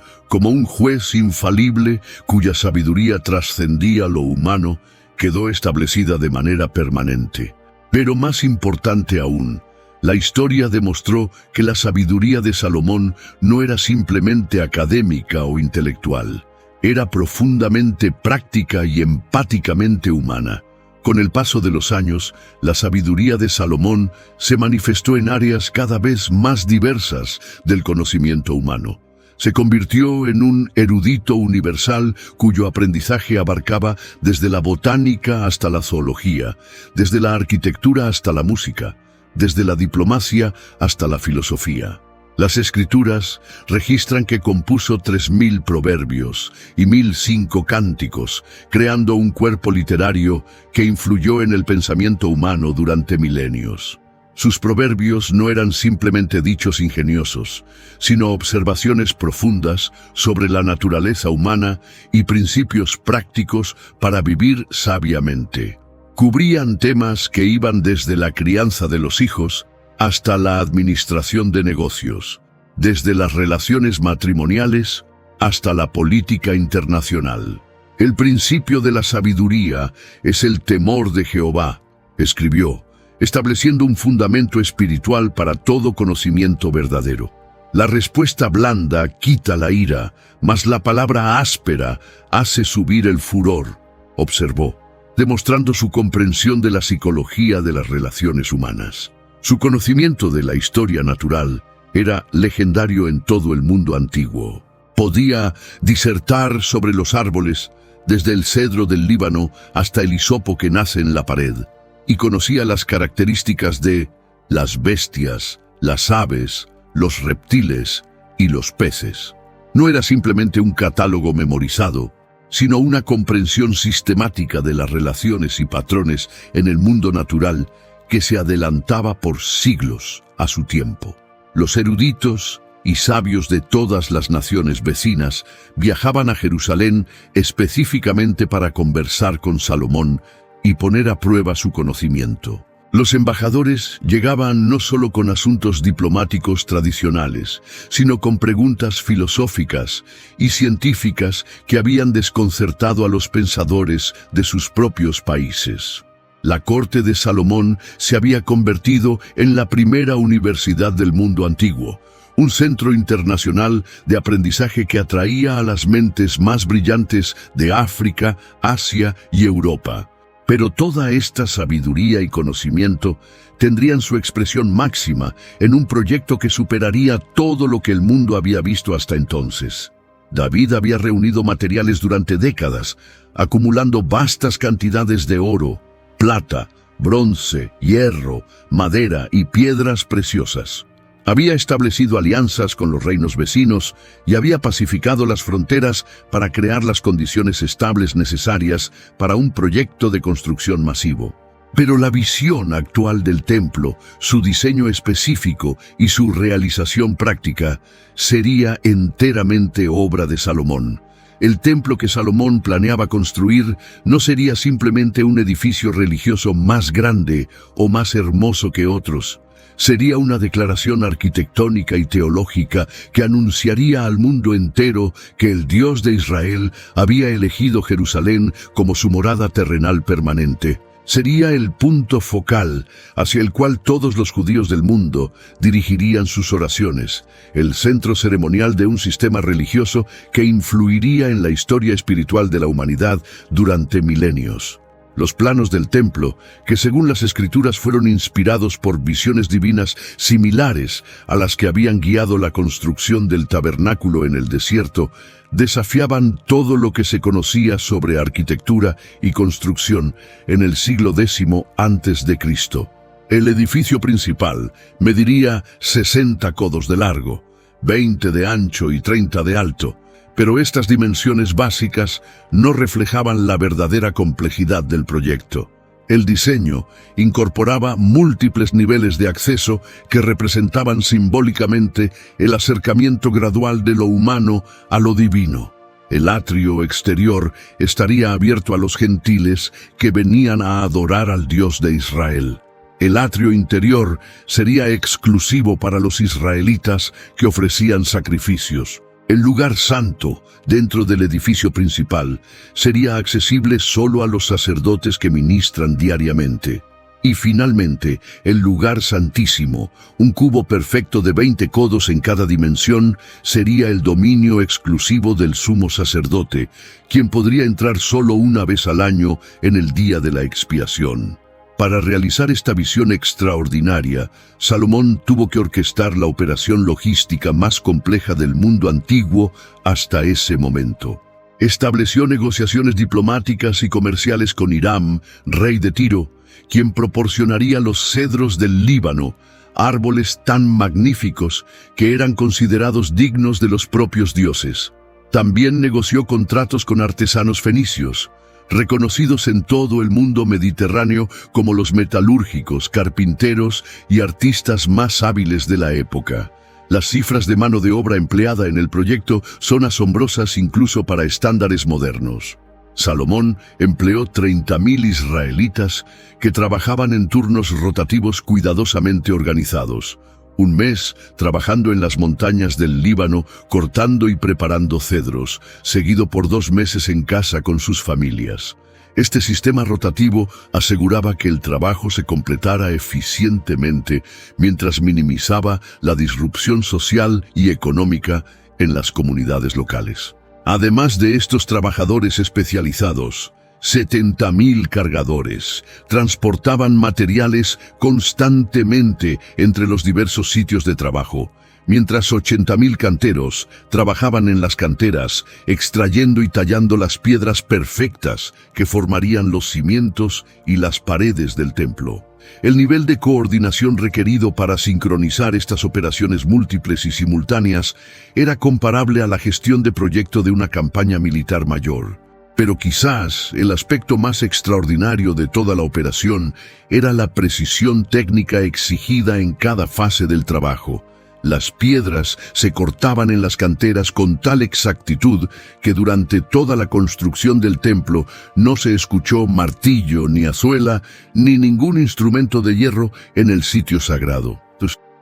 S1: como un juez infalible cuya sabiduría trascendía lo humano quedó establecida de manera permanente. Pero más importante aún, la historia demostró que la sabiduría de Salomón no era simplemente académica o intelectual. Era profundamente práctica y empáticamente humana. Con el paso de los años, la sabiduría de Salomón se manifestó en áreas cada vez más diversas del conocimiento humano. Se convirtió en un erudito universal cuyo aprendizaje abarcaba desde la botánica hasta la zoología, desde la arquitectura hasta la música, desde la diplomacia hasta la filosofía. Las escrituras registran que compuso 3000 proverbios y 1005 cánticos, creando un cuerpo literario que influyó en el pensamiento humano durante milenios. Sus proverbios no eran simplemente dichos ingeniosos, sino observaciones profundas sobre la naturaleza humana y principios prácticos para vivir sabiamente. Cubrían temas que iban desde la crianza de los hijos hasta la administración de negocios, desde las relaciones matrimoniales hasta la política internacional. El principio de la sabiduría es el temor de Jehová, escribió, estableciendo un fundamento espiritual para todo conocimiento verdadero. La respuesta blanda quita la ira, mas la palabra áspera hace subir el furor, observó, demostrando su comprensión de la psicología de las relaciones humanas. Su conocimiento de la historia natural era legendario en todo el mundo antiguo. Podía disertar sobre los árboles, desde el cedro del Líbano hasta el hisopo que nace en la pared, y conocía las características de las bestias, las aves, los reptiles y los peces. No era simplemente un catálogo memorizado, sino una comprensión sistemática de las relaciones y patrones en el mundo natural que se adelantaba por siglos a su tiempo. Los eruditos y sabios de todas las naciones vecinas viajaban a Jerusalén específicamente para conversar con Salomón y poner a prueba su conocimiento. Los embajadores llegaban no solo con asuntos diplomáticos tradicionales, sino con preguntas filosóficas y científicas que habían desconcertado a los pensadores de sus propios países. La corte de Salomón se había convertido en la primera universidad del mundo antiguo, un centro internacional de aprendizaje que atraía a las mentes más brillantes de África, Asia y Europa. Pero toda esta sabiduría y conocimiento tendrían su expresión máxima en un proyecto que superaría todo lo que el mundo había visto hasta entonces. David había reunido materiales durante décadas, acumulando vastas cantidades de oro, plata, bronce, hierro, madera y piedras preciosas. Había establecido alianzas con los reinos vecinos y había pacificado las fronteras para crear las condiciones estables necesarias para un proyecto de construcción masivo. Pero la visión actual del templo, su diseño específico y su realización práctica sería enteramente obra de Salomón. El templo que Salomón planeaba construir no sería simplemente un edificio religioso más grande o más hermoso que otros, Sería una declaración arquitectónica y teológica que anunciaría al mundo entero que el Dios de Israel había elegido Jerusalén como su morada terrenal permanente. Sería el punto focal hacia el cual todos los judíos del mundo dirigirían sus oraciones, el centro ceremonial de un sistema religioso que influiría en la historia espiritual de la humanidad durante milenios. Los planos del templo, que según las Escrituras fueron inspirados por visiones divinas similares a las que habían guiado la construcción del tabernáculo en el desierto, desafiaban todo lo que se conocía sobre arquitectura y construcción en el siglo X a.C. El edificio principal mediría 60 codos de largo, 20 de ancho y 30 de alto, pero estas dimensiones básicas no reflejaban la verdadera complejidad del proyecto. El diseño incorporaba múltiples niveles de acceso que representaban simbólicamente el acercamiento gradual de lo humano a lo divino. El atrio exterior estaría abierto a los gentiles que venían a adorar al Dios de Israel. El atrio interior sería exclusivo para los israelitas que ofrecían sacrificios. El lugar santo, dentro del edificio principal, sería accesible solo a los sacerdotes que ministran diariamente. Y finalmente, el lugar santísimo, un cubo perfecto de 20 codos en cada dimensión, sería el dominio exclusivo del sumo sacerdote, quien podría entrar solo una vez al año en el día de la expiación. Para realizar esta visión extraordinaria, Salomón tuvo que orquestar la operación logística más compleja del mundo antiguo hasta ese momento. Estableció negociaciones diplomáticas y comerciales con Hiram, rey de Tiro, quien proporcionaría los cedros del Líbano, árboles tan magníficos que eran considerados dignos de los propios dioses. También negoció contratos con artesanos fenicios, reconocidos en todo el mundo mediterráneo como los metalúrgicos, carpinteros y artistas más hábiles de la época. Las cifras de mano de obra empleada en el proyecto son asombrosas incluso para estándares modernos. Salomón empleó 30.000 israelitas que trabajaban en turnos rotativos cuidadosamente organizados. Un mes trabajando en las montañas del Líbano, cortando y preparando cedros, seguido por 2 meses en casa con sus familias. Este sistema rotativo aseguraba que el trabajo se completara eficientemente mientras minimizaba la disrupción social y económica en las comunidades locales. Además de estos trabajadores especializados, 70.000 cargadores transportaban materiales constantemente entre los diversos sitios de trabajo, mientras 80.000 canteros trabajaban en las canteras, extrayendo y tallando las piedras perfectas que formarían los cimientos y las paredes del templo. El nivel de coordinación requerido para sincronizar estas operaciones múltiples y simultáneas era comparable a la gestión de proyecto de una campaña militar mayor. Pero quizás el aspecto más extraordinario de toda la operación era la precisión técnica exigida en cada fase del trabajo. Las piedras se cortaban en las canteras con tal exactitud que durante toda la construcción del templo no se escuchó martillo, ni azuela, ni ningún instrumento de hierro en el sitio sagrado.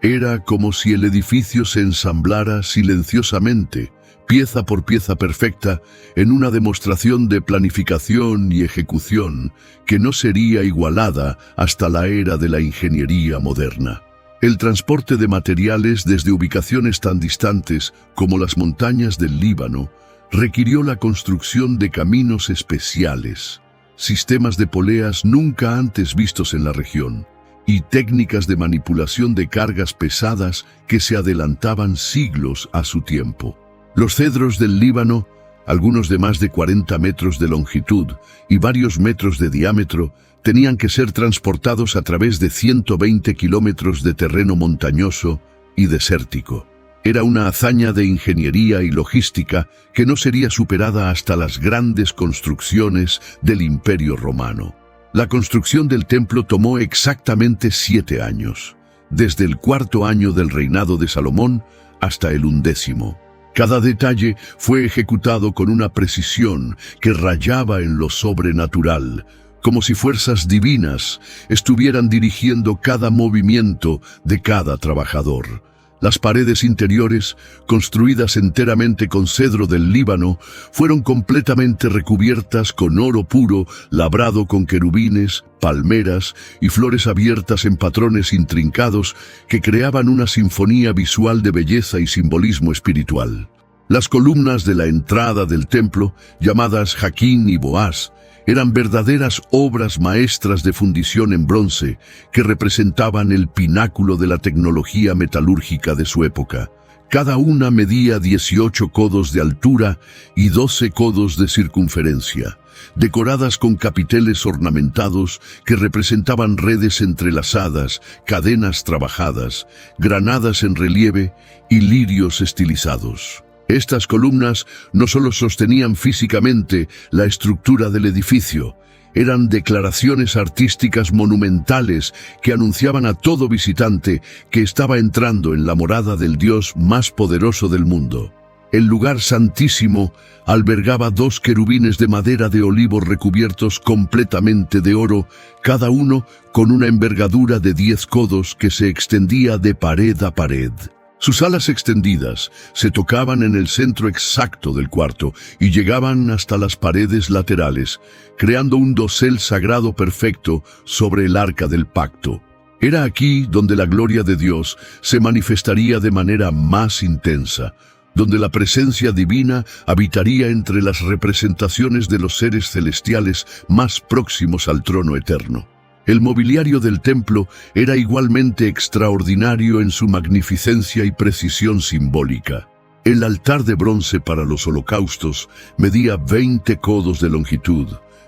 S1: Era como si el edificio se ensamblara silenciosamente, pieza por pieza perfecta, en una demostración de planificación y ejecución que no sería igualada hasta la era de la ingeniería moderna. El transporte de materiales desde ubicaciones tan distantes como las montañas del Líbano requirió la construcción de caminos especiales, sistemas de poleas nunca antes vistos en la región, y técnicas de manipulación de cargas pesadas que se adelantaban siglos a su tiempo. Los cedros del Líbano, algunos de más de 40 metros de longitud y varios metros de diámetro, tenían que ser transportados a través de 120 kilómetros de terreno montañoso y desértico. Era una hazaña de ingeniería y logística que no sería superada hasta las grandes construcciones del Imperio Romano. La construcción del templo tomó exactamente 7 años, desde el 4.º año del reinado de Salomón hasta el 11º. Cada detalle fue ejecutado con una precisión que rayaba en lo sobrenatural, como si fuerzas divinas estuvieran dirigiendo cada movimiento de cada trabajador. Las paredes interiores, construidas enteramente con cedro del Líbano, fueron completamente recubiertas con oro puro, labrado con querubines, palmeras y flores abiertas en patrones intrincados que creaban una sinfonía visual de belleza y simbolismo espiritual. Las columnas de la entrada del templo, llamadas Jaquín y Boaz, eran verdaderas obras maestras de fundición en bronce que representaban el pináculo de la tecnología metalúrgica de su época. Cada una medía 18 codos de altura y 12 codos de circunferencia, decoradas con capiteles ornamentados que representaban redes entrelazadas, cadenas trabajadas, granadas en relieve y lirios estilizados. Estas columnas no solo sostenían físicamente la estructura del edificio, eran declaraciones artísticas monumentales que anunciaban a todo visitante que estaba entrando en la morada del Dios más poderoso del mundo. El lugar santísimo albergaba 2 querubines de madera de olivo recubiertos completamente de oro, cada uno con una envergadura de 10 codos que se extendía de pared a pared. Sus alas extendidas se tocaban en el centro exacto del cuarto y llegaban hasta las paredes laterales, creando un dosel sagrado perfecto sobre el arca del pacto. Era aquí donde la gloria de Dios se manifestaría de manera más intensa, donde la presencia divina habitaría entre las representaciones de los seres celestiales más próximos al trono eterno. El mobiliario del templo era igualmente extraordinario en su magnificencia y precisión simbólica. El altar de bronce para los holocaustos medía 20 codos de longitud,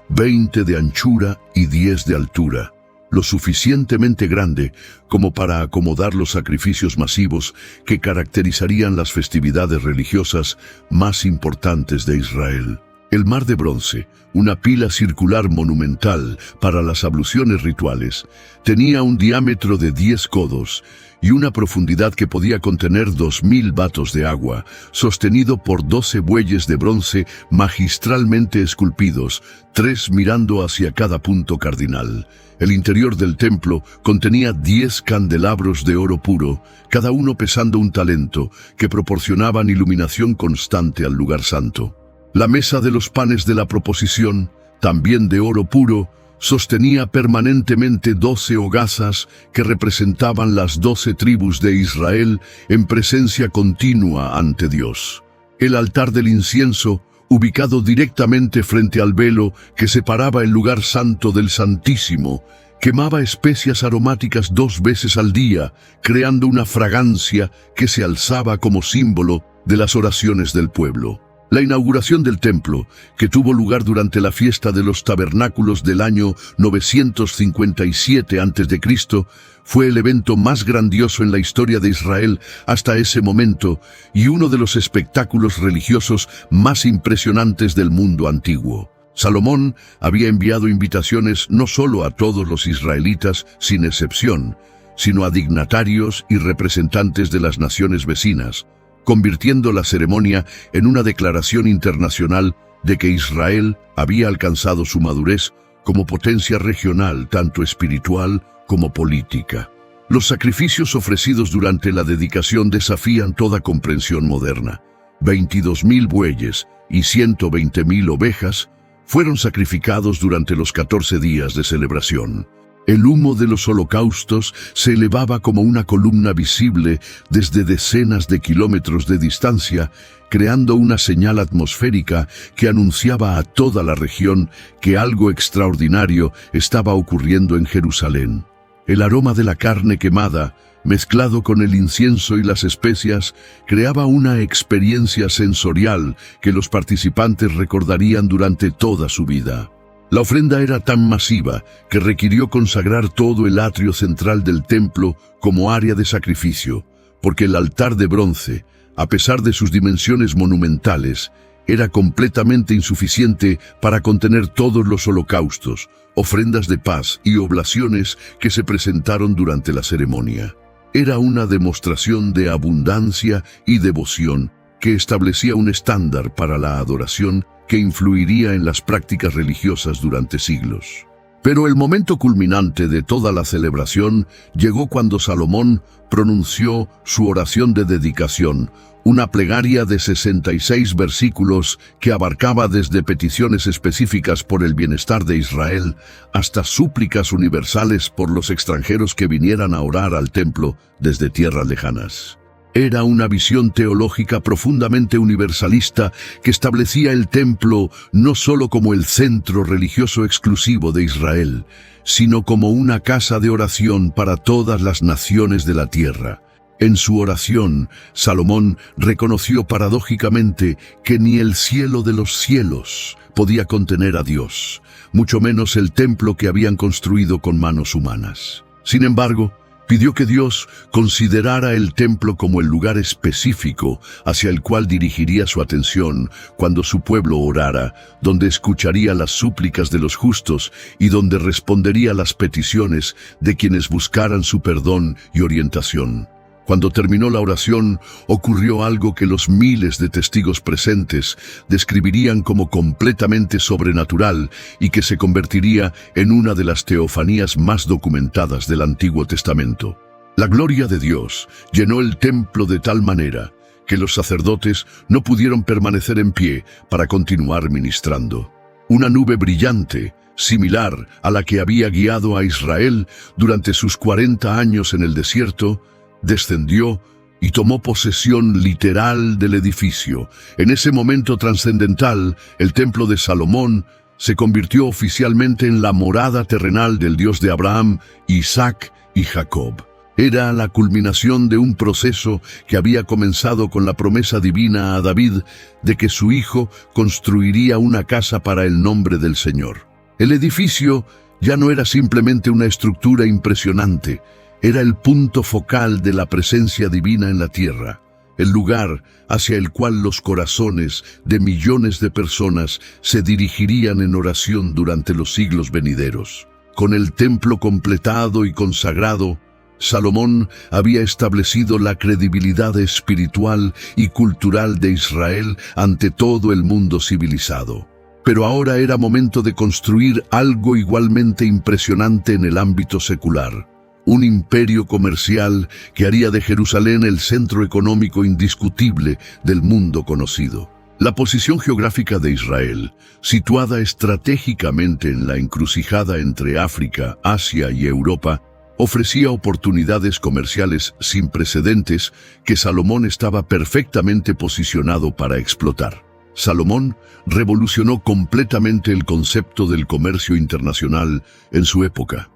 S1: 20 de anchura y 10 de altura, lo suficientemente grande como para acomodar los sacrificios masivos que caracterizarían las festividades religiosas más importantes de Israel. El mar de bronce, una pila circular monumental para las abluciones rituales, tenía un diámetro de 10 codos y una profundidad que podía contener 2000 batos de agua, sostenido por 12 bueyes de bronce magistralmente esculpidos, 3 mirando hacia cada punto cardinal. El interior del templo contenía 10 candelabros de oro puro, cada uno pesando un talento, que proporcionaban iluminación constante al lugar santo. La mesa de los panes de la proposición, también de oro puro, sostenía permanentemente 12 hogazas que representaban las 12 tribus de Israel en presencia continua ante Dios. El altar del incienso, ubicado directamente frente al velo que separaba el lugar santo del Santísimo, quemaba especias aromáticas 2 veces al día, creando una fragancia que se alzaba como símbolo de las oraciones del pueblo. La inauguración del templo, que tuvo lugar durante la fiesta de los tabernáculos del año 957 a.C., fue el evento más grandioso en la historia de Israel hasta ese momento y uno de los espectáculos religiosos más impresionantes del mundo antiguo. Salomón había enviado invitaciones no solo a todos los israelitas, sin excepción, sino a dignatarios y representantes de las naciones vecinas, convirtiendo la ceremonia en una declaración internacional de que Israel había alcanzado su madurez como potencia regional, tanto espiritual como política. Los sacrificios ofrecidos durante la dedicación desafían toda comprensión moderna. 22.000 bueyes y 120.000 ovejas fueron sacrificados durante los 14 días de celebración. El humo de los holocaustos se elevaba como una columna visible desde decenas de kilómetros de distancia, creando una señal atmosférica que anunciaba a toda la región que algo extraordinario estaba ocurriendo en Jerusalén. El aroma de la carne quemada, mezclado con el incienso y las especias, creaba una experiencia sensorial que los participantes recordarían durante toda su vida. La ofrenda era tan masiva que requirió consagrar todo el atrio central del templo como área de sacrificio, porque el altar de bronce, a pesar de sus dimensiones monumentales, era completamente insuficiente para contener todos los holocaustos, ofrendas de paz y oblaciones que se presentaron durante la ceremonia. Era una demostración de abundancia y devoción que establecía un estándar para la adoración que influiría en las prácticas religiosas durante siglos. Pero el momento culminante de toda la celebración llegó cuando Salomón pronunció su oración de dedicación, una plegaria de 66 versículos que abarcaba desde peticiones específicas por el bienestar de Israel hasta súplicas universales por los extranjeros que vinieran a orar al templo desde tierras lejanas. Era una visión teológica profundamente universalista que establecía el templo no solo como el centro religioso exclusivo de Israel, sino como una casa de oración para todas las naciones de la tierra. En su oración, Salomón reconoció paradójicamente que ni el cielo de los cielos podía contener a Dios, mucho menos el templo que habían construido con manos humanas. Sin embargo, pidió que Dios considerara el templo como el lugar específico hacia el cual dirigiría su atención cuando su pueblo orara, donde escucharía las súplicas de los justos y donde respondería las peticiones de quienes buscaran su perdón y orientación. Cuando terminó la oración, ocurrió algo que los miles de testigos presentes describirían como completamente sobrenatural y que se convertiría en una de las teofanías más documentadas del Antiguo Testamento. La gloria de Dios llenó el templo de tal manera que los sacerdotes no pudieron permanecer en pie para continuar ministrando. Una nube brillante, similar a la que había guiado a Israel durante sus 40 años en el desierto, descendió y tomó posesión literal del edificio. En ese momento trascendental, el templo de Salomón se convirtió oficialmente en la morada terrenal del Dios de Abraham, Isaac y Jacob. Era la culminación de un proceso que había comenzado con la promesa divina a David de que su hijo construiría una casa para el nombre del Señor. El edificio ya no era simplemente una estructura impresionante, era el punto focal de la presencia divina en la tierra, el lugar hacia el cual los corazones de millones de personas se dirigirían en oración durante los siglos venideros. Con el templo completado y consagrado, Salomón había establecido la credibilidad espiritual y cultural de Israel ante todo el mundo civilizado. Pero ahora era momento de construir algo igualmente impresionante en el ámbito secular. Un imperio comercial que haría de Jerusalén el centro económico indiscutible del mundo conocido. La posición geográfica de Israel, situada estratégicamente en la encrucijada entre África, Asia y Europa, ofrecía oportunidades comerciales sin precedentes que Salomón estaba perfectamente posicionado para explotar. Salomón revolucionó completamente el concepto del comercio internacional en su época.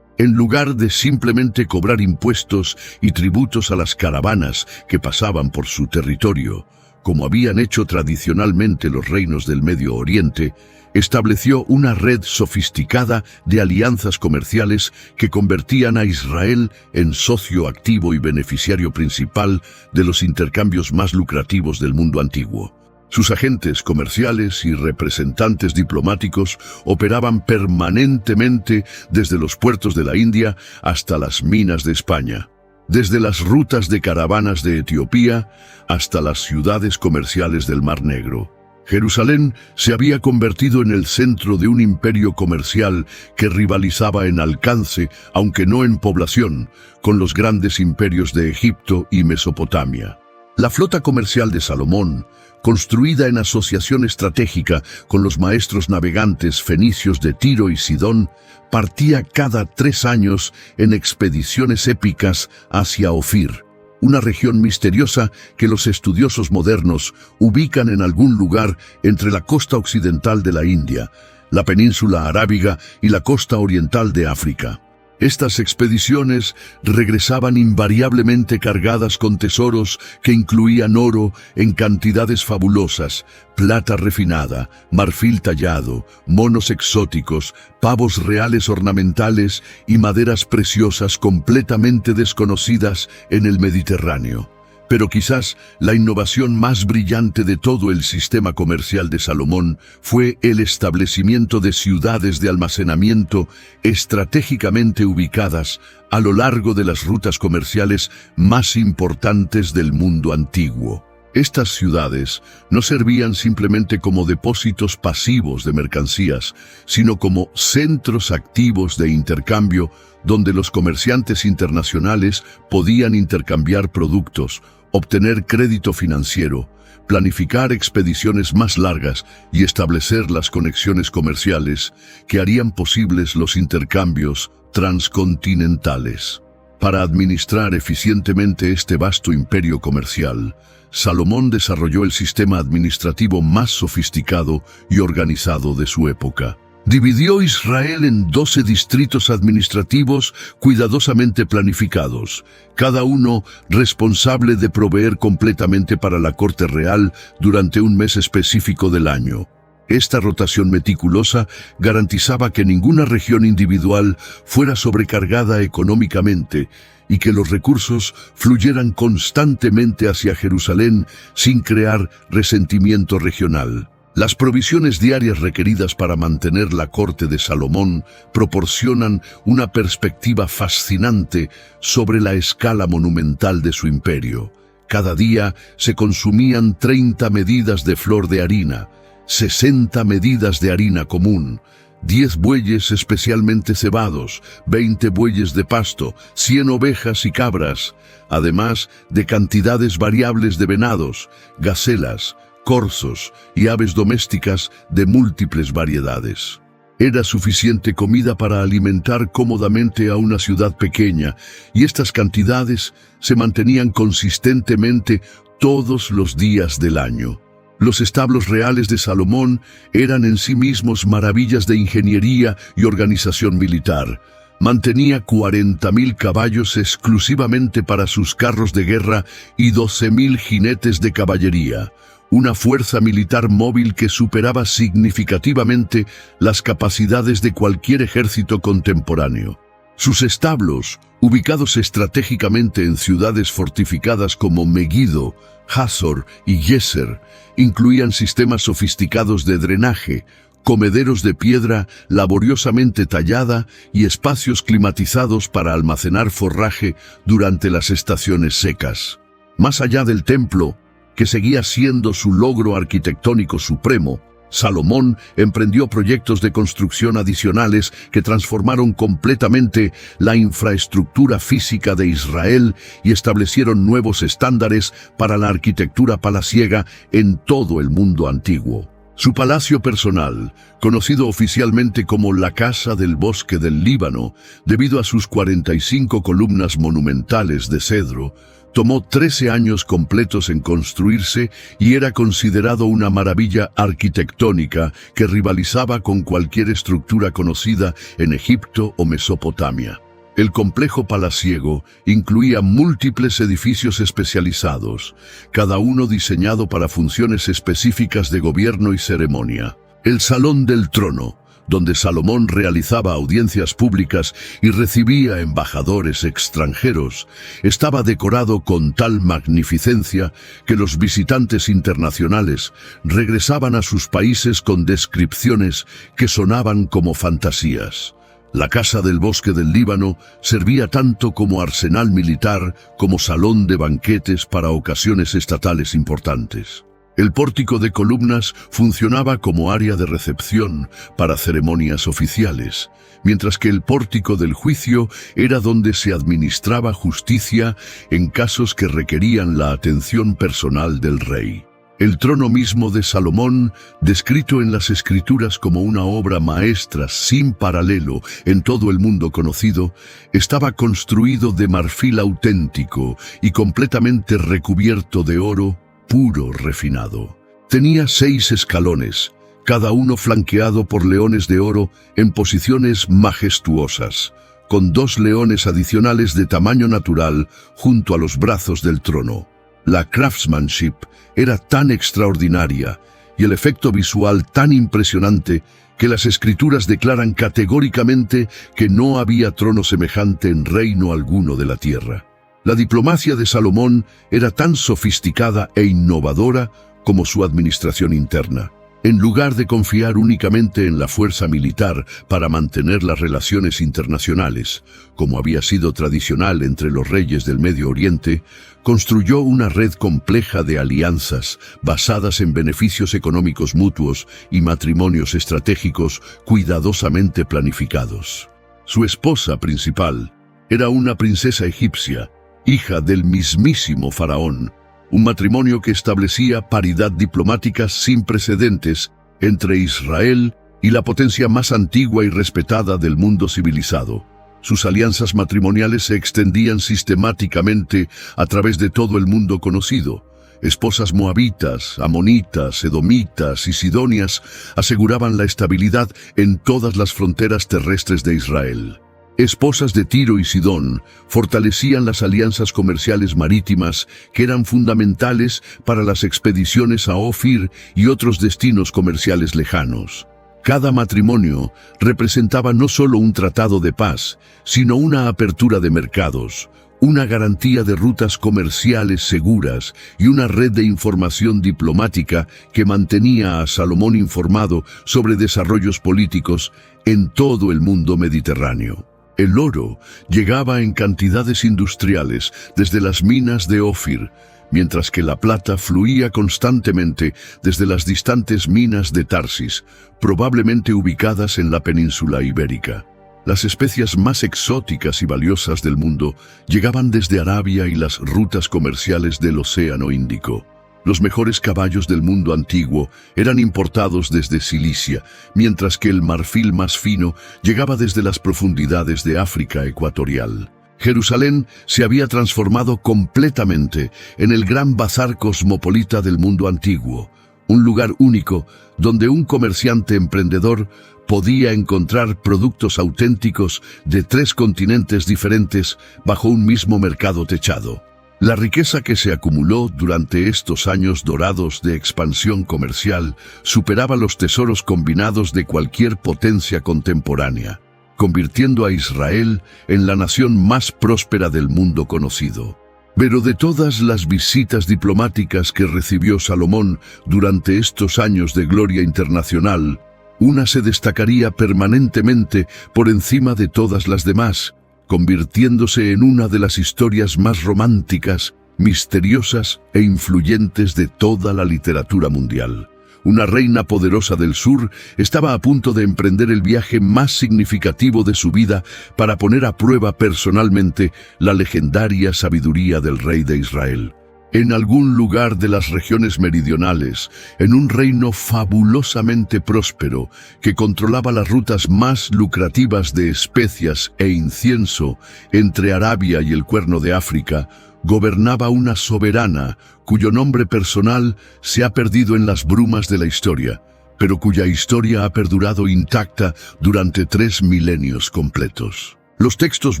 S1: En lugar de simplemente cobrar impuestos y tributos a las caravanas que pasaban por su territorio, como habían hecho tradicionalmente los reinos del Medio Oriente, estableció una red sofisticada de alianzas comerciales que convertían a Israel en socio activo y beneficiario principal de los intercambios más lucrativos del mundo antiguo. Sus agentes comerciales y representantes diplomáticos operaban permanentemente desde los puertos de la India hasta las minas de España, desde las rutas de caravanas de Etiopía hasta las ciudades comerciales del Mar Negro. Jerusalén se había convertido en el centro de un imperio comercial que rivalizaba en alcance, aunque no en población, con los grandes imperios de Egipto y Mesopotamia. La flota comercial de Salomón, construida en asociación estratégica con los maestros navegantes fenicios de Tiro y Sidón, partía cada 3 años en expediciones épicas hacia Ofir, una región misteriosa que los estudiosos modernos ubican en algún lugar entre la costa occidental de la India, la península arábiga y la costa oriental de África. Estas expediciones regresaban invariablemente cargadas con tesoros que incluían oro en cantidades fabulosas, plata refinada, marfil tallado, monos exóticos, pavos reales ornamentales y maderas preciosas completamente desconocidas en el Mediterráneo. Pero quizás la innovación más brillante de todo el sistema comercial de Salomón fue el establecimiento de ciudades de almacenamiento estratégicamente ubicadas a lo largo de las rutas comerciales más importantes del mundo antiguo. Estas ciudades no servían simplemente como depósitos pasivos de mercancías, sino como centros activos de intercambio donde los comerciantes internacionales podían intercambiar productos, obtener crédito financiero, planificar expediciones más largas y establecer las conexiones comerciales que harían posibles los intercambios transcontinentales. Para administrar eficientemente este vasto imperio comercial, Salomón desarrolló el sistema administrativo más sofisticado y organizado de su época. Dividió Israel en 12 distritos administrativos cuidadosamente planificados, cada uno responsable de proveer completamente para la corte real durante un mes específico del año. Esta rotación meticulosa garantizaba que ninguna región individual fuera sobrecargada económicamente y que los recursos fluyeran constantemente hacia Jerusalén sin crear resentimiento regional. Las provisiones diarias requeridas para mantener la corte de Salomón proporcionan una perspectiva fascinante sobre la escala monumental de su imperio. Cada día se consumían 30 medidas de flor de harina, 60 medidas de harina común, 10 bueyes especialmente cebados, 20 bueyes de pasto, 100 ovejas y cabras, además de cantidades variables de venados, gacelas, corzos y aves domésticas de múltiples variedades. Era suficiente comida para alimentar cómodamente a una ciudad pequeña, y estas cantidades se mantenían consistentemente todos los días del año. Los establos reales de Salomón eran en sí mismos maravillas de ingeniería y organización militar. Mantenía 40.000 caballos exclusivamente para sus carros de guerra y 12.000 jinetes de caballería, una fuerza militar móvil que superaba significativamente las capacidades de cualquier ejército contemporáneo. Sus establos, ubicados estratégicamente en ciudades fortificadas como Megiddo, Hazor y Geser, incluían sistemas sofisticados de drenaje, comederos de piedra laboriosamente tallada y espacios climatizados para almacenar forraje durante las estaciones secas. Más allá del templo, que seguía siendo su logro arquitectónico supremo, Salomón emprendió proyectos de construcción adicionales que transformaron completamente la infraestructura física de Israel y establecieron nuevos estándares para la arquitectura palaciega en todo el mundo antiguo. Su palacio personal, conocido oficialmente como la Casa del Bosque del Líbano, debido a sus 45 columnas monumentales de cedro, tomó 13 años completos en construirse y era considerado una maravilla arquitectónica que rivalizaba con cualquier estructura conocida en Egipto o Mesopotamia. El complejo palaciego incluía múltiples edificios especializados, cada uno diseñado para funciones específicas de gobierno y ceremonia. El Salón del Trono, donde Salomón realizaba audiencias públicas y recibía embajadores extranjeros, estaba decorado con tal magnificencia que los visitantes internacionales regresaban a sus países con descripciones que sonaban como fantasías. La Casa del Bosque del Líbano servía tanto como arsenal militar como salón de banquetes para ocasiones estatales importantes. El pórtico de columnas funcionaba como área de recepción para ceremonias oficiales, mientras que el pórtico del juicio era donde se administraba justicia en casos que requerían la atención personal del rey. El trono mismo de Salomón, descrito en las Escrituras como una obra maestra sin paralelo en todo el mundo conocido, estaba construido de marfil auténtico y completamente recubierto de oro puro refinado. Tenía 6 escalones, cada uno flanqueado por leones de oro en posiciones majestuosas, con 2 leones adicionales de tamaño natural junto a los brazos del trono. La craftsmanship era tan extraordinaria y el efecto visual tan impresionante que las Escrituras declaran categóricamente que no había trono semejante en reino alguno de la tierra. La diplomacia de Salomón era tan sofisticada e innovadora como su administración interna. En lugar de confiar únicamente en la fuerza militar para mantener las relaciones internacionales, como había sido tradicional entre los reyes del Medio Oriente, construyó una red compleja de alianzas basadas en beneficios económicos mutuos y matrimonios estratégicos cuidadosamente planificados. Su esposa principal era una princesa egipcia, hija del mismísimo faraón, un matrimonio que establecía paridad diplomática sin precedentes entre Israel y la potencia más antigua y respetada del mundo civilizado. Sus alianzas matrimoniales se extendían sistemáticamente a través de todo el mundo conocido. Esposas moabitas, amonitas, edomitas y sidonias aseguraban la estabilidad en todas las fronteras terrestres de Israel. Esposas de Tiro y Sidón fortalecían las alianzas comerciales marítimas que eran fundamentales para las expediciones a Ofir y otros destinos comerciales lejanos. Cada matrimonio representaba no solo un tratado de paz, sino una apertura de mercados, una garantía de rutas comerciales seguras y una red de información diplomática que mantenía a Salomón informado sobre desarrollos políticos en todo el mundo mediterráneo. El oro llegaba en cantidades industriales desde las minas de Ofir, mientras que la plata fluía constantemente desde las distantes minas de Tarsis, probablemente ubicadas en la península ibérica. Las especias más exóticas y valiosas del mundo llegaban desde Arabia y las rutas comerciales del Océano Índico. Los mejores caballos del mundo antiguo eran importados desde Cilicia, mientras que el marfil más fino llegaba desde las profundidades de África ecuatorial. Jerusalén se había transformado completamente en el gran bazar cosmopolita del mundo antiguo, un lugar único donde un comerciante emprendedor podía encontrar productos auténticos de 3 continentes diferentes bajo un mismo mercado techado. La riqueza que se acumuló durante estos años dorados de expansión comercial superaba los tesoros combinados de cualquier potencia contemporánea, convirtiendo a Israel en la nación más próspera del mundo conocido. Pero de todas las visitas diplomáticas que recibió Salomón durante estos años de gloria internacional, una se destacaría permanentemente por encima de todas las demás, convirtiéndose en una de las historias más románticas, misteriosas e influyentes de toda la literatura mundial. Una reina poderosa del sur estaba a punto de emprender el viaje más significativo de su vida para poner a prueba personalmente la legendaria sabiduría del rey de Israel. En algún lugar de las regiones meridionales, en un reino fabulosamente próspero que controlaba las rutas más lucrativas de especias e incienso entre Arabia y el Cuerno de África, gobernaba una soberana cuyo nombre personal se ha perdido en las brumas de la historia, pero cuya historia ha perdurado intacta durante 3 milenios completos. Los textos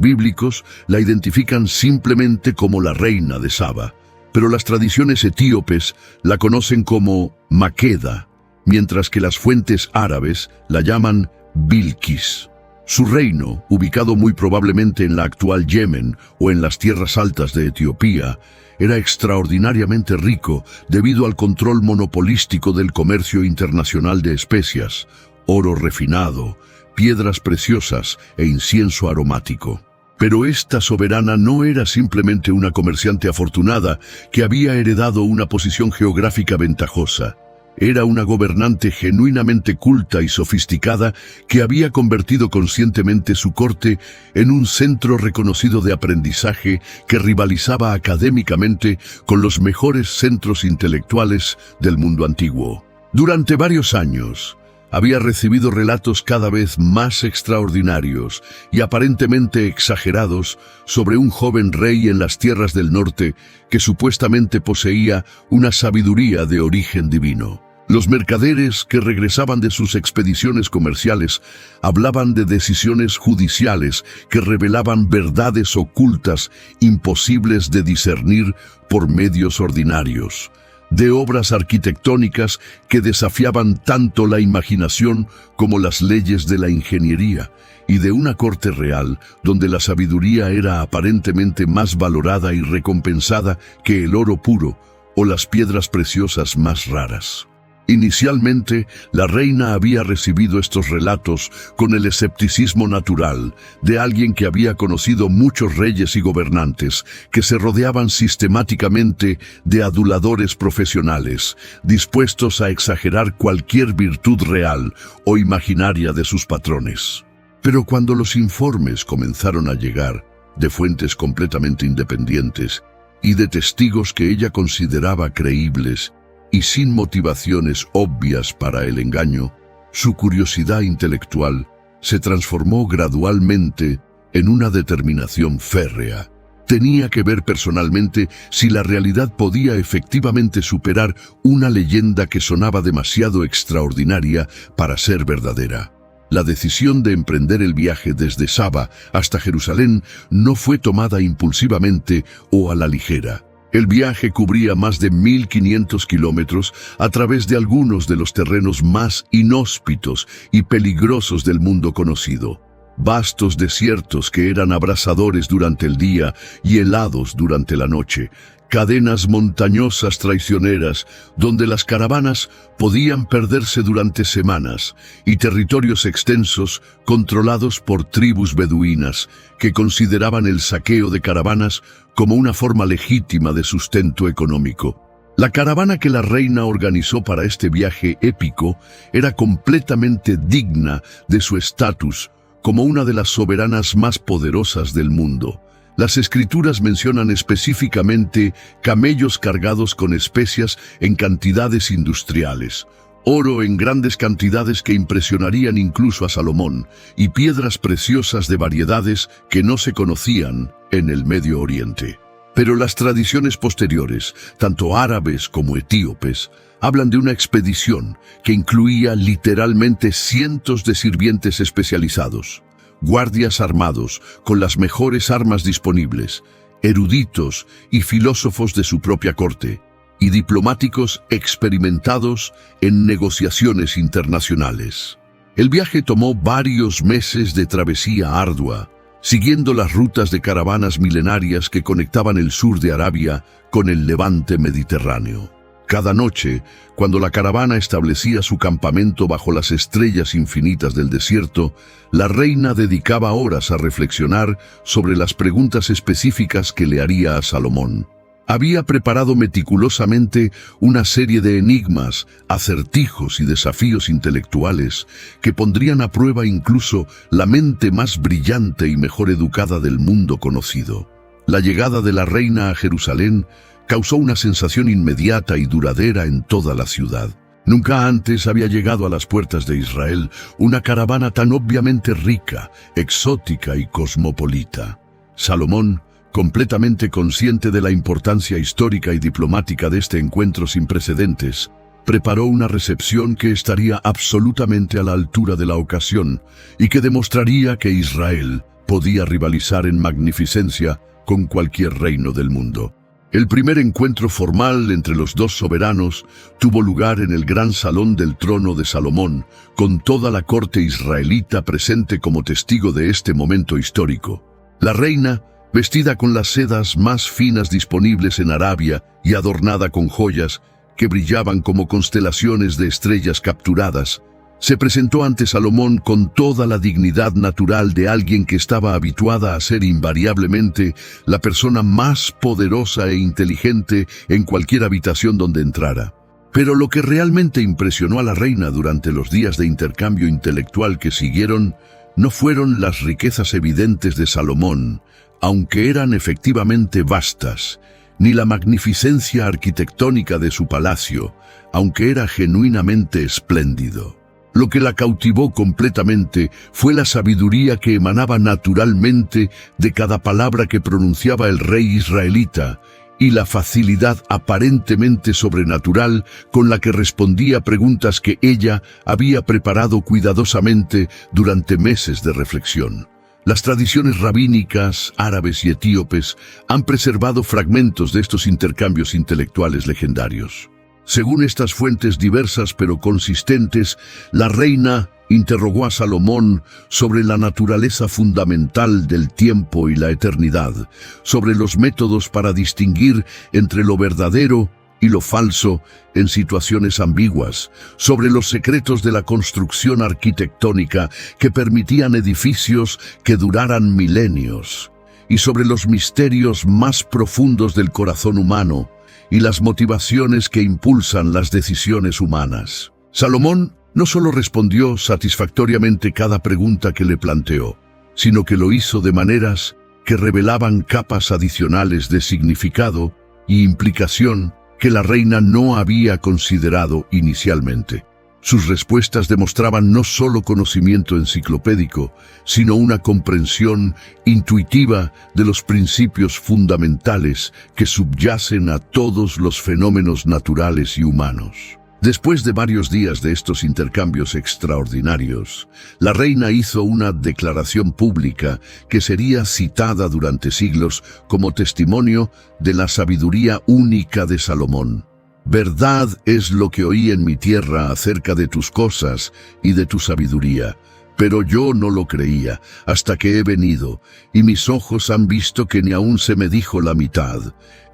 S1: bíblicos la identifican simplemente como la reina de Saba, pero las tradiciones etíopes la conocen como Maqueda, mientras que las fuentes árabes la llaman Bilquis. Su reino, ubicado muy probablemente en la actual Yemen o en las tierras altas de Etiopía, era extraordinariamente rico debido al control monopolístico del comercio internacional de especias, oro refinado, piedras preciosas e incienso aromático. Pero esta soberana no era simplemente una comerciante afortunada que había heredado una posición geográfica ventajosa. Era una gobernante genuinamente culta y sofisticada que había convertido conscientemente su corte en un centro reconocido de aprendizaje que rivalizaba académicamente con los mejores centros intelectuales del mundo antiguo. Durante varios años, había recibido relatos cada vez más extraordinarios y aparentemente exagerados sobre un joven rey en las tierras del norte que supuestamente poseía una sabiduría de origen divino. Los mercaderes que regresaban de sus expediciones comerciales hablaban de decisiones judiciales que revelaban verdades ocultas imposibles de discernir por medios ordinarios, de obras arquitectónicas que desafiaban tanto la imaginación como las leyes de la ingeniería, y de una corte real donde la sabiduría era aparentemente más valorada y recompensada que el oro puro o las piedras preciosas más raras. Inicialmente, la reina había recibido estos relatos con el escepticismo natural de alguien que había conocido muchos reyes y gobernantes que se rodeaban sistemáticamente de aduladores profesionales, dispuestos a exagerar cualquier virtud real o imaginaria de sus patrones. Pero cuando los informes comenzaron a llegar de fuentes completamente independientes y de testigos que ella consideraba creíbles, y sin motivaciones obvias para el engaño, su curiosidad intelectual se transformó gradualmente en una determinación férrea. Tenía que ver personalmente si la realidad podía efectivamente superar una leyenda que sonaba demasiado extraordinaria para ser verdadera. La decisión de emprender el viaje desde Saba hasta Jerusalén no fue tomada impulsivamente o a la ligera. El viaje cubría más de 1.500 kilómetros a través de algunos de los terrenos más inhóspitos y peligrosos del mundo conocido. Vastos desiertos que eran abrasadores durante el día y helados durante la noche. Cadenas montañosas traicioneras donde las caravanas podían perderse durante semanas y territorios extensos controlados por tribus beduinas que consideraban el saqueo de caravanas como una forma legítima de sustento económico. La caravana que la reina organizó para este viaje épico era completamente digna de su estatus como una de las soberanas más poderosas del mundo. Las escrituras mencionan específicamente camellos cargados con especias en cantidades industriales, oro en grandes cantidades que impresionarían incluso a Salomón, y piedras preciosas de variedades que no se conocían en el Medio Oriente. Pero las tradiciones posteriores, tanto árabes como etíopes, hablan de una expedición que incluía literalmente cientos de sirvientes especializados, guardias armados con las mejores armas disponibles, eruditos y filósofos de su propia corte, y diplomáticos experimentados en negociaciones internacionales. El viaje tomó varios meses de travesía ardua, siguiendo las rutas de caravanas milenarias que conectaban el sur de Arabia con el levante mediterráneo. Cada noche, cuando la caravana establecía su campamento bajo las estrellas infinitas del desierto, la reina dedicaba horas a reflexionar sobre las preguntas específicas que le haría a Salomón. Había preparado meticulosamente una serie de enigmas, acertijos y desafíos intelectuales que pondrían a prueba incluso la mente más brillante y mejor educada del mundo conocido. La llegada de la reina a Jerusalén causó una sensación inmediata y duradera en toda la ciudad. Nunca antes había llegado a las puertas de Israel una caravana tan obviamente rica, exótica y cosmopolita. Salomón, completamente consciente de la importancia histórica y diplomática de este encuentro sin precedentes, preparó una recepción que estaría absolutamente a la altura de la ocasión y que demostraría que Israel podía rivalizar en magnificencia con cualquier reino del mundo. El primer encuentro formal entre los dos soberanos tuvo lugar en el gran salón del trono de Salomón, con toda la corte israelita presente como testigo de este momento histórico. La reina, vestida con las sedas más finas disponibles en Arabia y adornada con joyas que brillaban como constelaciones de estrellas capturadas, se presentó ante Salomón con toda la dignidad natural de alguien que estaba habituada a ser invariablemente la persona más poderosa e inteligente en cualquier habitación donde entrara. Pero lo que realmente impresionó a la reina durante los días de intercambio intelectual que siguieron no fueron las riquezas evidentes de Salomón, aunque eran efectivamente vastas, ni la magnificencia arquitectónica de su palacio, aunque era genuinamente espléndido. Lo que la cautivó completamente fue la sabiduría que emanaba naturalmente de cada palabra que pronunciaba el rey israelita y la facilidad aparentemente sobrenatural con la que respondía a preguntas que ella había preparado cuidadosamente durante meses de reflexión. Las tradiciones rabínicas, árabes y etíopes han preservado fragmentos de estos intercambios intelectuales legendarios. Según estas fuentes diversas pero consistentes, la reina interrogó a Salomón sobre la naturaleza fundamental del tiempo y la eternidad, sobre los métodos para distinguir entre lo verdadero y lo falso en situaciones ambiguas, sobre los secretos de la construcción arquitectónica que permitían edificios que duraran milenios, y sobre los misterios más profundos del corazón humano y las motivaciones que impulsan las decisiones humanas. Salomón no solo respondió satisfactoriamente cada pregunta que le planteó, sino que lo hizo de maneras que revelaban capas adicionales de significado y implicación que la reina no había considerado inicialmente. Sus respuestas demostraban no solo conocimiento enciclopédico, sino una comprensión intuitiva de los principios fundamentales que subyacen a todos los fenómenos naturales y humanos. Después de varios días de estos intercambios extraordinarios, la reina hizo una declaración pública que sería citada durante siglos como testimonio de la sabiduría única de Salomón. Verdad es lo que oí en mi tierra acerca de tus cosas y de tu sabiduría, pero yo no lo creía hasta que he venido, y mis ojos han visto que ni aún se me dijo la mitad.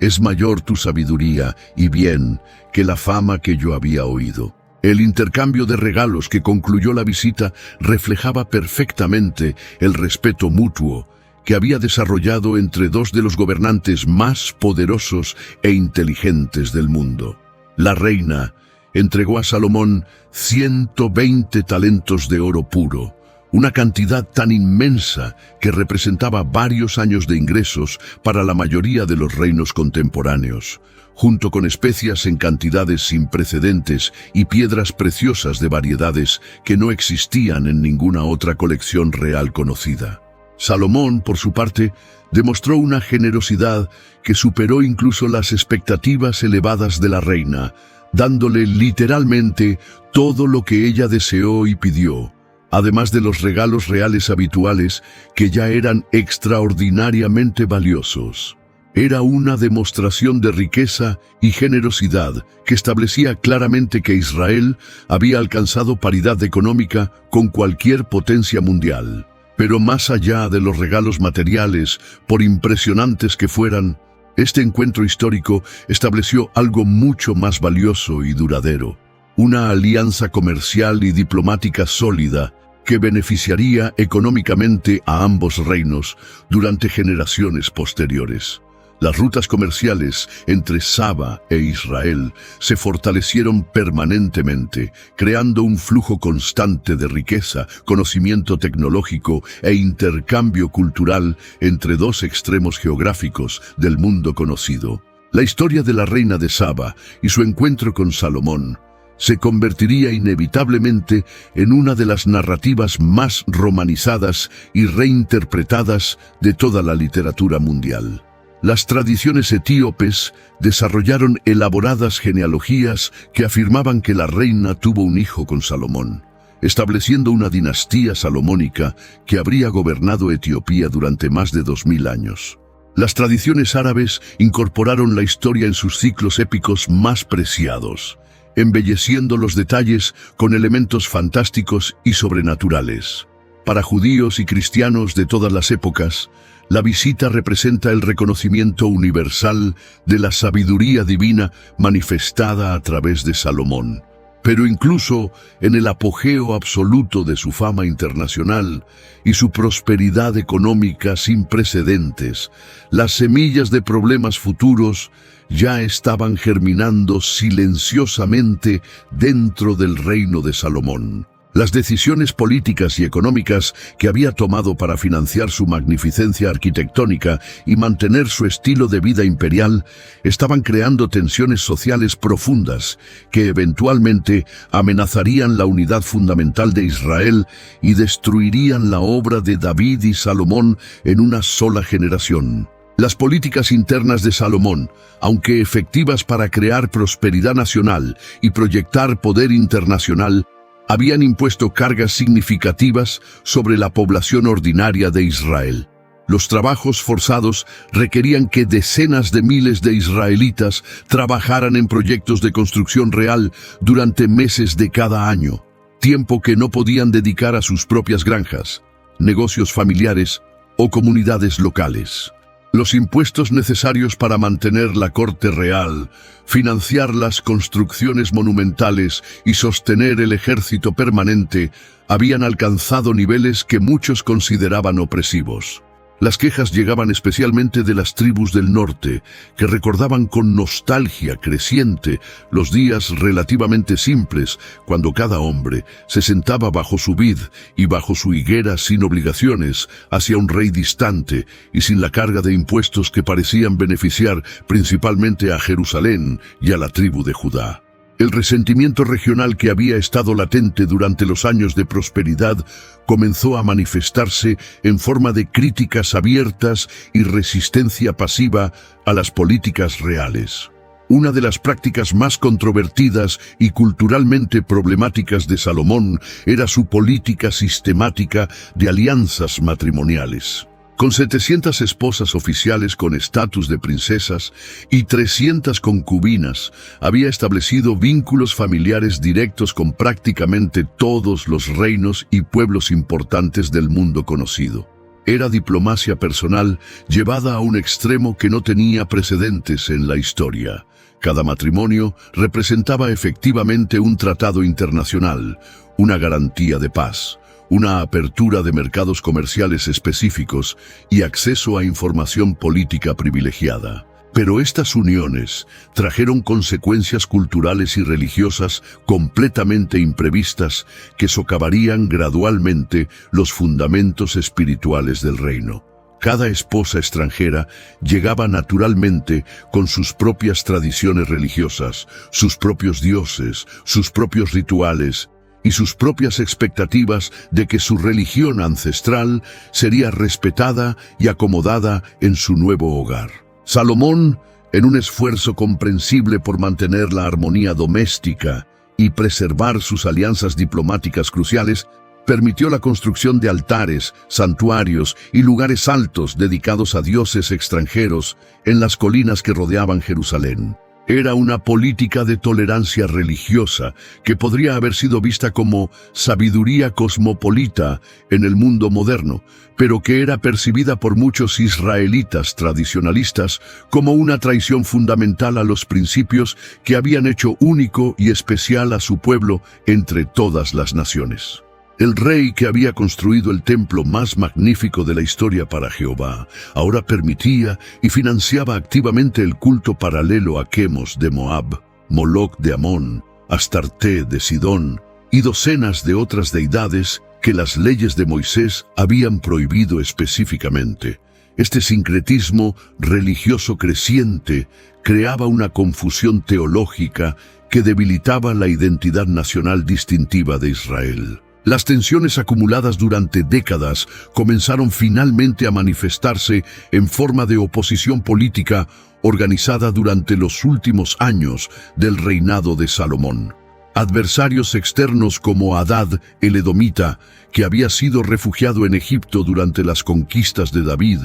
S1: Es mayor tu sabiduría y bien que la fama que yo había oído. El intercambio de regalos que concluyó la visita reflejaba perfectamente el respeto mutuo que había desarrollado entre dos de los gobernantes más poderosos e inteligentes del mundo. La reina entregó a Salomón 120 talentos de oro puro, una cantidad tan inmensa que representaba varios años de ingresos para la mayoría de los reinos contemporáneos, junto con especias en cantidades sin precedentes y piedras preciosas de variedades que no existían en ninguna otra colección real conocida. Salomón, por su parte, demostró una generosidad que superó incluso las expectativas elevadas de la reina, dándole literalmente todo lo que ella deseó y pidió, además de los regalos reales habituales que ya eran extraordinariamente valiosos. Era una demostración de riqueza y generosidad que establecía claramente que Israel había alcanzado paridad económica con cualquier potencia mundial. Pero más allá de los regalos materiales, por impresionantes que fueran, este encuentro histórico estableció algo mucho más valioso y duradero: una alianza comercial y diplomática sólida que beneficiaría económicamente a ambos reinos durante generaciones posteriores. Las rutas comerciales entre Saba e Israel se fortalecieron permanentemente, creando un flujo constante de riqueza, conocimiento tecnológico e intercambio cultural entre dos extremos geográficos del mundo conocido. La historia de la reina de Saba y su encuentro con Salomón se convertiría inevitablemente en una de las narrativas más romanizadas y reinterpretadas de toda la literatura mundial. Las tradiciones etíopes desarrollaron elaboradas genealogías que afirmaban que la reina tuvo un hijo con Salomón, estableciendo una dinastía salomónica que habría gobernado Etiopía durante más de 2000 años. Las tradiciones árabes incorporaron la historia en sus ciclos épicos más preciados, embelleciendo los detalles con elementos fantásticos y sobrenaturales. Para judíos y cristianos de todas las épocas, la visita representa el reconocimiento universal de la sabiduría divina manifestada a través de Salomón. Pero incluso en el apogeo absoluto de su fama internacional y su prosperidad económica sin precedentes, las semillas de problemas futuros ya estaban germinando silenciosamente dentro del reino de Salomón. Las decisiones políticas y económicas que había tomado para financiar su magnificencia arquitectónica y mantener su estilo de vida imperial estaban creando tensiones sociales profundas que eventualmente amenazarían la unidad fundamental de Israel y destruirían la obra de David y Salomón en una sola generación. Las políticas internas de Salomón, aunque efectivas para crear prosperidad nacional y proyectar poder internacional, habían impuesto cargas significativas sobre la población ordinaria de Israel. Los trabajos forzados requerían que decenas de miles de israelitas trabajaran en proyectos de construcción real durante meses de cada año, tiempo que no podían dedicar a sus propias granjas, negocios familiares o comunidades locales. Los impuestos necesarios para mantener la corte real, financiar las construcciones monumentales y sostener el ejército permanente habían alcanzado niveles que muchos consideraban opresivos. Las quejas llegaban especialmente de las tribus del norte, que recordaban con nostalgia creciente los días relativamente simples, cuando cada hombre se sentaba bajo su vid y bajo su higuera sin obligaciones hacia un rey distante y sin la carga de impuestos que parecían beneficiar principalmente a Jerusalén y a la tribu de Judá. El resentimiento regional que había estado latente durante los años de prosperidad comenzó a manifestarse en forma de críticas abiertas y resistencia pasiva a las políticas reales. Una de las prácticas más controvertidas y culturalmente problemáticas de Salomón era su política sistemática de alianzas matrimoniales. Con 700 esposas oficiales con estatus de princesas y 300 concubinas, había establecido vínculos familiares directos con prácticamente todos los reinos y pueblos importantes del mundo conocido. Era diplomacia personal llevada a un extremo que no tenía precedentes en la historia. Cada matrimonio representaba efectivamente un tratado internacional, una garantía de paz, una apertura de mercados comerciales específicos y acceso a información política privilegiada. Pero estas uniones trajeron consecuencias culturales y religiosas completamente imprevistas que socavarían gradualmente los fundamentos espirituales del reino. Cada esposa extranjera llegaba naturalmente con sus propias tradiciones religiosas, sus propios dioses, sus propios rituales y sus propias expectativas de que su religión ancestral sería respetada y acomodada en su nuevo hogar. Salomón, en un esfuerzo comprensible por mantener la armonía doméstica y preservar sus alianzas diplomáticas cruciales, permitió la construcción de altares, santuarios y lugares altos dedicados a dioses extranjeros en las colinas que rodeaban Jerusalén. Era una política de tolerancia religiosa que podría haber sido vista como sabiduría cosmopolita en el mundo moderno, pero que era percibida por muchos israelitas tradicionalistas como una traición fundamental a los principios que habían hecho único y especial a su pueblo entre todas las naciones. El rey que había construido el templo más magnífico de la historia para Jehová, ahora permitía y financiaba activamente el culto paralelo a Quemos de Moab, Moloc de Amón, Astarte de Sidón y docenas de otras deidades que las leyes de Moisés habían prohibido específicamente. Este sincretismo religioso creciente creaba una confusión teológica que debilitaba la identidad nacional distintiva de Israel. Las tensiones acumuladas durante décadas comenzaron finalmente a manifestarse en forma de oposición política organizada durante los últimos años del reinado de Salomón. Adversarios externos como Hadad el edomita, que había sido refugiado en Egipto durante las conquistas de David,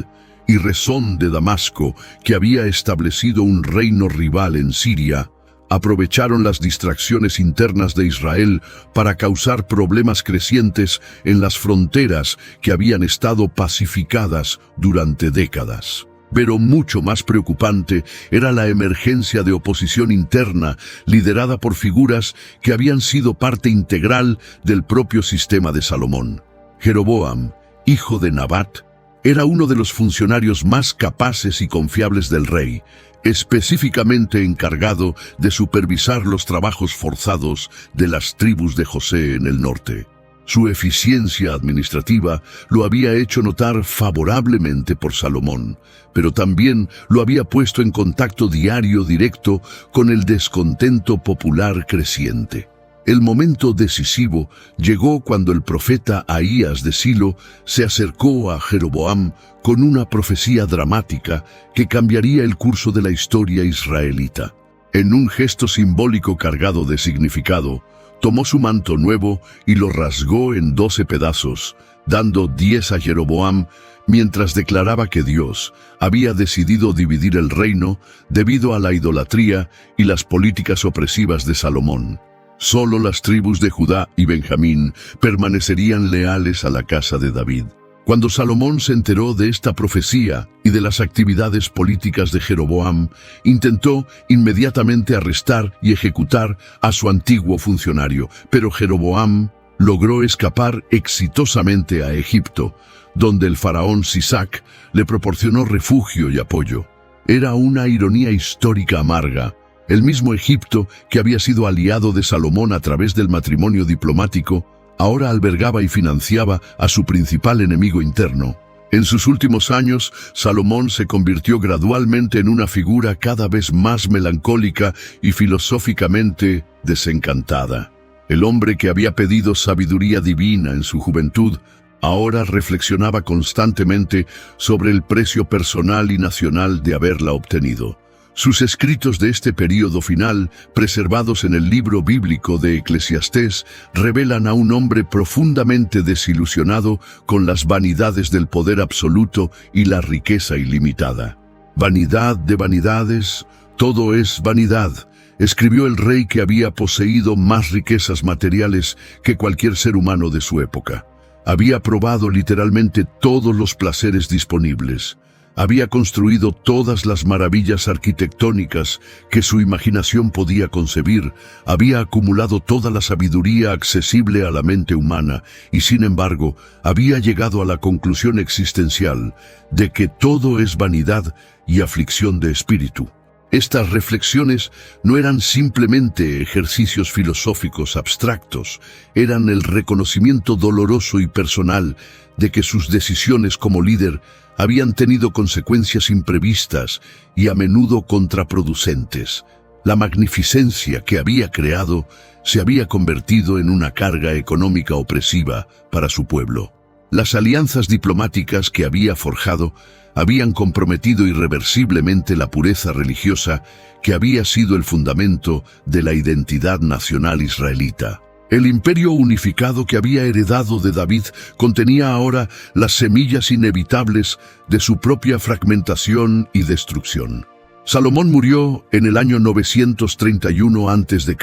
S1: y Rezón de Damasco, que había establecido un reino rival en Siria, aprovecharon las distracciones internas de Israel para causar problemas crecientes en las fronteras que habían estado pacificadas durante décadas. Pero mucho más preocupante era la emergencia de oposición interna liderada por figuras que habían sido parte integral del propio sistema de Salomón. Jeroboam, hijo de Nabat, era uno de los funcionarios más capaces y confiables del rey, específicamente encargado de supervisar los trabajos forzados de las tribus de José en el norte. Su eficiencia administrativa lo había hecho notar favorablemente por Salomón, pero también lo había puesto en contacto diario directo con el descontento popular creciente. El momento decisivo llegó cuando el profeta Ahías de Silo se acercó a Jeroboam con una profecía dramática que cambiaría el curso de la historia israelita. En un gesto simbólico cargado de significado, tomó su manto nuevo y lo rasgó en 12 pedazos, dando 10 a Jeroboam, mientras declaraba que Dios había decidido dividir el reino debido a la idolatría y las políticas opresivas de Salomón. Solo las tribus de Judá y Benjamín permanecerían leales a la casa de David. Cuando Salomón se enteró de esta profecía y de las actividades políticas de Jeroboam, intentó inmediatamente arrestar y ejecutar a su antiguo funcionario, pero Jeroboam logró escapar exitosamente a Egipto, donde el faraón Sisac le proporcionó refugio y apoyo. Era una ironía histórica amarga. El mismo Egipto, que había sido aliado de Salomón a través del matrimonio diplomático, ahora albergaba y financiaba a su principal enemigo interno. En sus últimos años, Salomón se convirtió gradualmente en una figura cada vez más melancólica y filosóficamente desencantada. El hombre que había pedido sabiduría divina en su juventud, ahora reflexionaba constantemente sobre el precio personal y nacional de haberla obtenido. Sus escritos de este período final, preservados en el libro bíblico de Eclesiastés, revelan a un hombre profundamente desilusionado con las vanidades del poder absoluto y la riqueza ilimitada. «Vanidad de vanidades, todo es vanidad», escribió el rey que había poseído más riquezas materiales que cualquier ser humano de su época. Había probado literalmente todos los placeres disponibles. Había construido todas las maravillas arquitectónicas que su imaginación podía concebir, había acumulado toda la sabiduría accesible a la mente humana y, sin embargo, había llegado a la conclusión existencial de que todo es vanidad y aflicción de espíritu. Estas reflexiones no eran simplemente ejercicios filosóficos abstractos, eran el reconocimiento doloroso y personal de que sus decisiones como líder habían tenido consecuencias imprevistas y a menudo contraproducentes. La magnificencia que había creado se había convertido en una carga económica opresiva para su pueblo. Las alianzas diplomáticas que había forjado habían comprometido irreversiblemente la pureza religiosa que había sido el fundamento de la identidad nacional israelita. El imperio unificado que había heredado de David contenía ahora las semillas inevitables de su propia fragmentación y destrucción. Salomón murió en el año 931 a.C.,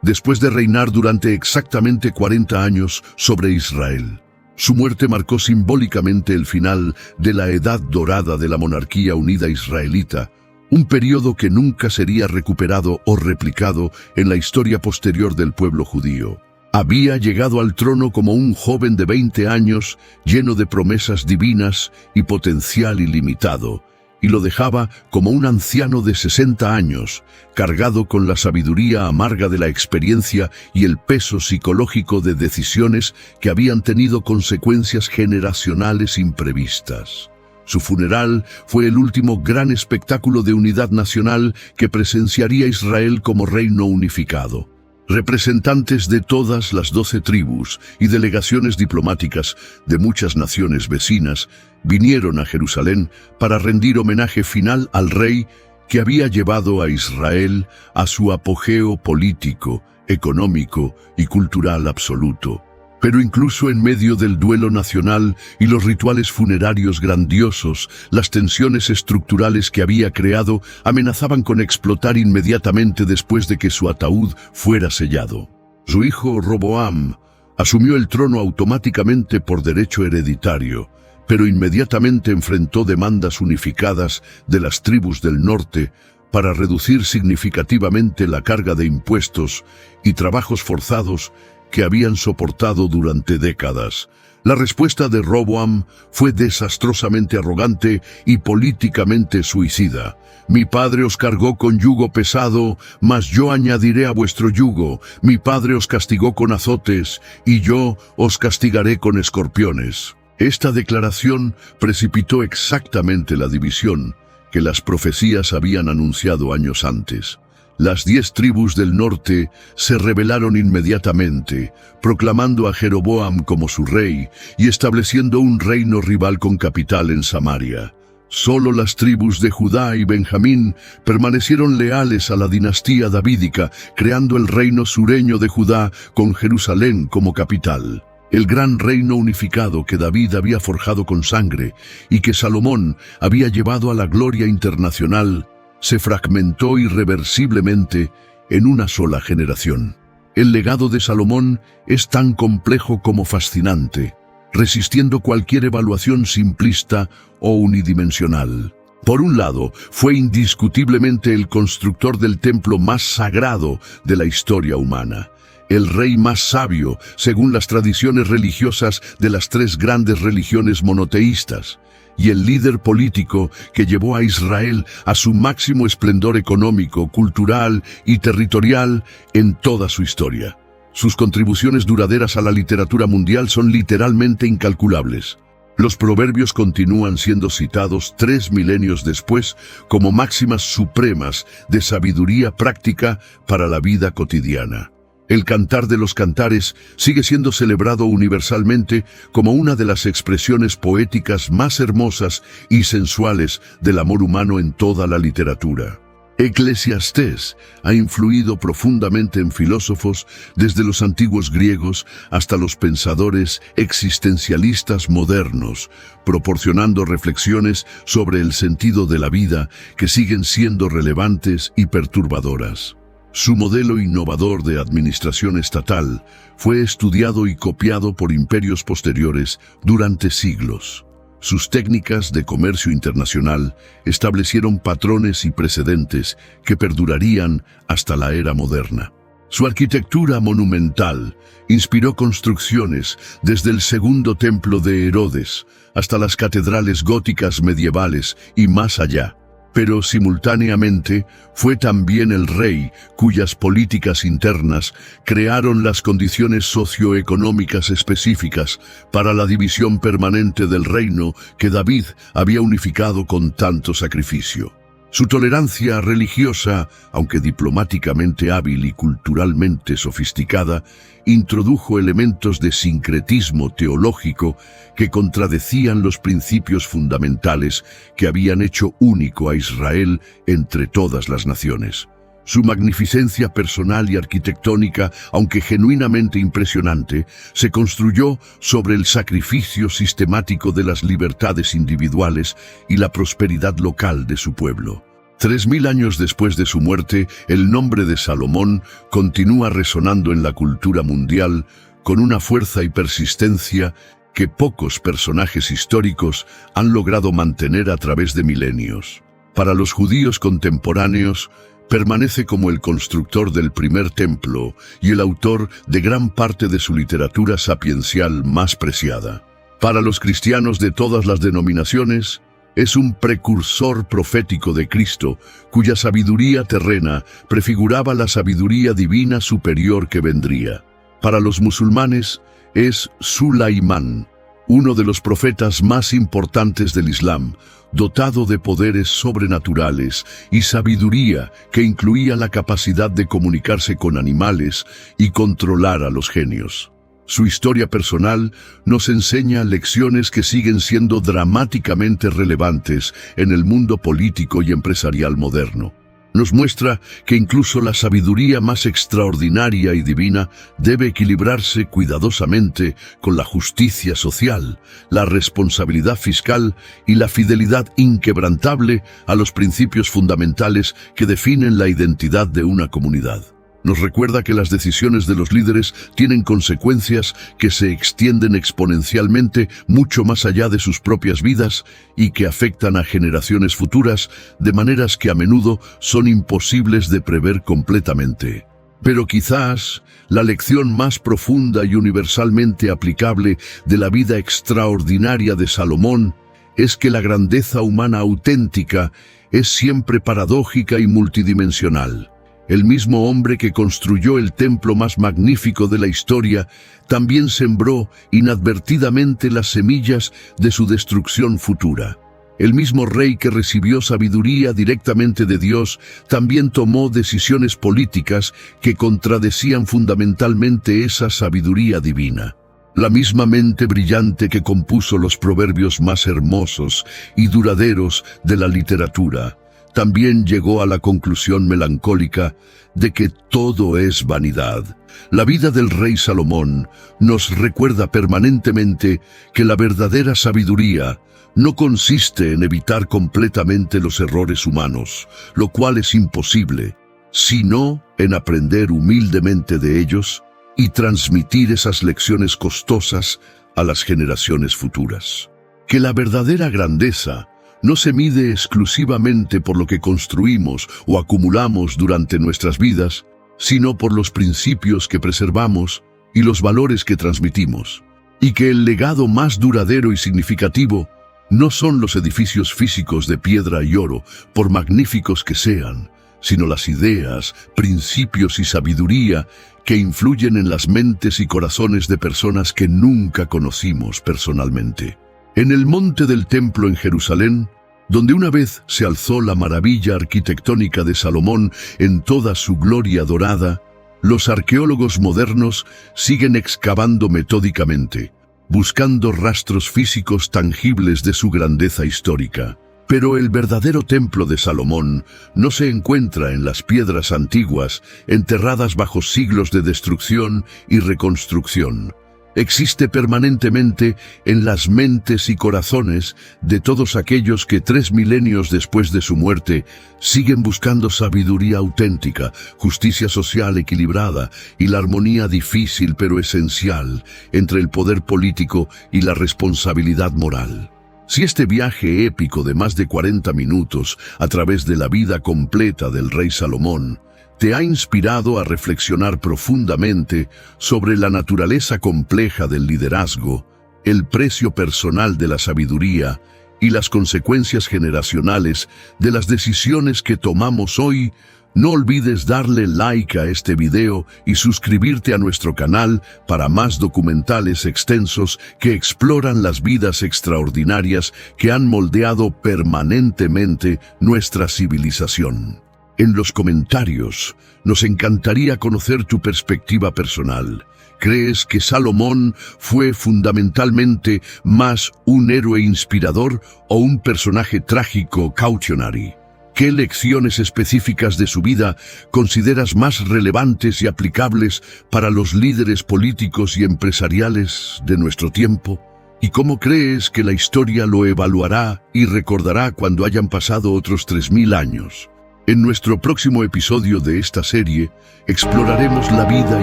S1: después de reinar durante exactamente 40 años sobre Israel. Su muerte marcó simbólicamente el final de la edad dorada de la monarquía unida israelita, un periodo que nunca sería recuperado o replicado en la historia posterior del pueblo judío. Había llegado al trono como un joven de 20 años, lleno de promesas divinas y potencial ilimitado, y lo dejaba como un anciano de 60 años, cargado con la sabiduría amarga de la experiencia y el peso psicológico de decisiones que habían tenido consecuencias generacionales imprevistas. Su funeral fue el último gran espectáculo de unidad nacional que presenciaría Israel como reino unificado. Representantes de todas las 12 tribus y delegaciones diplomáticas de muchas naciones vecinas vinieron a Jerusalén para rendir homenaje final al rey que había llevado a Israel a su apogeo político, económico y cultural absoluto. Pero incluso en medio del duelo nacional y los rituales funerarios grandiosos, las tensiones estructurales que había creado amenazaban con explotar inmediatamente después de que su ataúd fuera sellado. Su hijo Roboam asumió el trono automáticamente por derecho hereditario, pero inmediatamente enfrentó demandas unificadas de las tribus del norte para reducir significativamente la carga de impuestos y trabajos forzados que habían soportado durante décadas. La respuesta de Roboam fue desastrosamente arrogante y políticamente suicida. «Mi padre os cargó con yugo pesado, mas yo añadiré a vuestro yugo. Mi padre os castigó con azotes, y yo os castigaré con escorpiones». Esta declaración precipitó exactamente la división que las profecías habían anunciado años antes. Las 10 tribus del norte se rebelaron inmediatamente, proclamando a Jeroboam como su rey y estableciendo un reino rival con capital en Samaria. Solo las tribus de Judá y Benjamín permanecieron leales a la dinastía davídica, creando el reino sureño de Judá con Jerusalén como capital. El gran reino unificado que David había forjado con sangre y que Salomón había llevado a la gloria internacional se fragmentó irreversiblemente en una sola generación. El legado de Salomón es tan complejo como fascinante. resistiendo cualquier evaluación simplista o unidimensional. Por un lado, fue indiscutiblemente el constructor del templo más sagrado de la historia humana, el rey más sabio, según las tradiciones religiosas de las tres grandes religiones monoteístas, y el líder político que llevó a Israel a su máximo esplendor económico, cultural y territorial en toda su historia. Sus contribuciones duraderas a la literatura mundial son literalmente incalculables. Los proverbios continúan siendo citados 3 milenios después como máximas supremas de sabiduría práctica para la vida cotidiana. El Cantar de los Cantares sigue siendo celebrado universalmente como una de las expresiones poéticas más hermosas y sensuales del amor humano en toda la literatura. Eclesiastés ha influido profundamente en filósofos desde los antiguos griegos hasta los pensadores existencialistas modernos, proporcionando reflexiones sobre el sentido de la vida que siguen siendo relevantes y perturbadoras. Su modelo innovador de administración estatal fue estudiado y copiado por imperios posteriores durante siglos. Sus técnicas de comercio internacional establecieron patrones y precedentes que perdurarían hasta la era moderna. Su arquitectura monumental inspiró construcciones desde el segundo templo de Herodes hasta las catedrales góticas medievales y más allá. Pero simultáneamente fue también el rey cuyas políticas internas crearon las condiciones socioeconómicas específicas para la división permanente del reino que David había unificado con tanto sacrificio. Su tolerancia religiosa, aunque diplomáticamente hábil y culturalmente sofisticada, introdujo elementos de sincretismo teológico que contradecían los principios fundamentales que habían hecho único a Israel entre todas las naciones. Su magnificencia personal y arquitectónica, aunque genuinamente impresionante, se construyó sobre el sacrificio sistemático de las libertades individuales y la prosperidad local de su pueblo. 3000 años después de su muerte, el nombre de Salomón continúa resonando en la cultura mundial con una fuerza y persistencia que pocos personajes históricos han logrado mantener a través de milenios. Para los judíos contemporáneos, permanece como el constructor del primer templo y el autor de gran parte de su literatura sapiencial más preciada. Para los cristianos de todas las denominaciones, es un precursor profético de Cristo, cuya sabiduría terrena prefiguraba la sabiduría divina superior que vendría. Para los musulmanes, es Sulaimán, uno de los profetas más importantes del Islam, dotado de poderes sobrenaturales y sabiduría que incluía la capacidad de comunicarse con animales y controlar a los genios. Su historia personal nos enseña lecciones que siguen siendo dramáticamente relevantes en el mundo político y empresarial moderno. Nos muestra que incluso la sabiduría más extraordinaria y divina debe equilibrarse cuidadosamente con la justicia social, la responsabilidad fiscal y la fidelidad inquebrantable a los principios fundamentales que definen la identidad de una comunidad. Nos recuerda que las decisiones de los líderes tienen consecuencias que se extienden exponencialmente mucho más allá de sus propias vidas y que afectan a generaciones futuras de maneras que a menudo son imposibles de prever completamente. Pero quizás la lección más profunda y universalmente aplicable de la vida extraordinaria de Salomón es que la grandeza humana auténtica es siempre paradójica y multidimensional. El mismo hombre que construyó el templo más magnífico de la historia también sembró inadvertidamente las semillas de su destrucción futura. El mismo rey que recibió sabiduría directamente de Dios también tomó decisiones políticas que contradecían fundamentalmente esa sabiduría divina. La misma mente brillante que compuso los proverbios más hermosos y duraderos de la literatura también llegó a la conclusión melancólica de que todo es vanidad. La vida del rey Salomón nos recuerda permanentemente que la verdadera sabiduría no consiste en evitar completamente los errores humanos, lo cual es imposible, sino en aprender humildemente de ellos y transmitir esas lecciones costosas a las generaciones futuras. Que la verdadera grandeza no se mide exclusivamente por lo que construimos o acumulamos durante nuestras vidas, sino por los principios que preservamos y los valores que transmitimos. Y que el legado más duradero y significativo no son los edificios físicos de piedra y oro, por magníficos que sean, sino las ideas, principios y sabiduría que influyen en las mentes y corazones de personas que nunca conocimos personalmente. En el monte del templo en Jerusalén, donde una vez se alzó la maravilla arquitectónica de Salomón en toda su gloria dorada, los arqueólogos modernos siguen excavando metódicamente, buscando rastros físicos tangibles de su grandeza histórica. Pero el verdadero templo de Salomón no se encuentra en las piedras antiguas, enterradas bajo siglos de destrucción y reconstrucción. Existe permanentemente en las mentes y corazones de todos aquellos que 3 milenios después de su muerte siguen buscando sabiduría auténtica, justicia social equilibrada y la armonía difícil pero esencial entre el poder político y la responsabilidad moral. Si este viaje épico de más de 40 minutos a través de la vida completa del rey Salomón te ha inspirado a reflexionar profundamente sobre la naturaleza compleja del liderazgo, el precio personal de la sabiduría y las consecuencias generacionales de las decisiones que tomamos hoy, no olvides darle like a este video y suscribirte a nuestro canal para más documentales extensos que exploran las vidas extraordinarias que han moldeado permanentemente nuestra civilización. En los comentarios, nos encantaría conocer tu perspectiva personal. ¿Crees que Salomón fue fundamentalmente más un héroe inspirador o un personaje trágico cautionary? ¿Qué lecciones específicas de su vida consideras más relevantes y aplicables para los líderes políticos y empresariales de nuestro tiempo? ¿Y cómo crees que la historia lo evaluará y recordará cuando hayan pasado otros 3000 años? En nuestro próximo episodio de esta serie, exploraremos la vida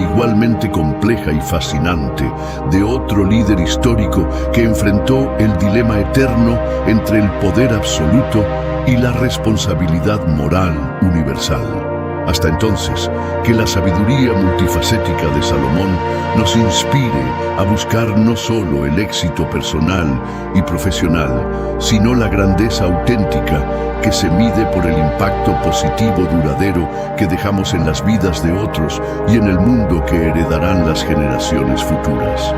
S1: igualmente compleja y fascinante de otro líder histórico que enfrentó el dilema eterno entre el poder absoluto y la responsabilidad moral universal. Hasta entonces, que la sabiduría multifacética de Salomón nos inspire a buscar no solo el éxito personal y profesional, sino la grandeza auténtica que se mide por el impacto positivo duradero que dejamos en las vidas de otros y en el mundo que heredarán las generaciones futuras.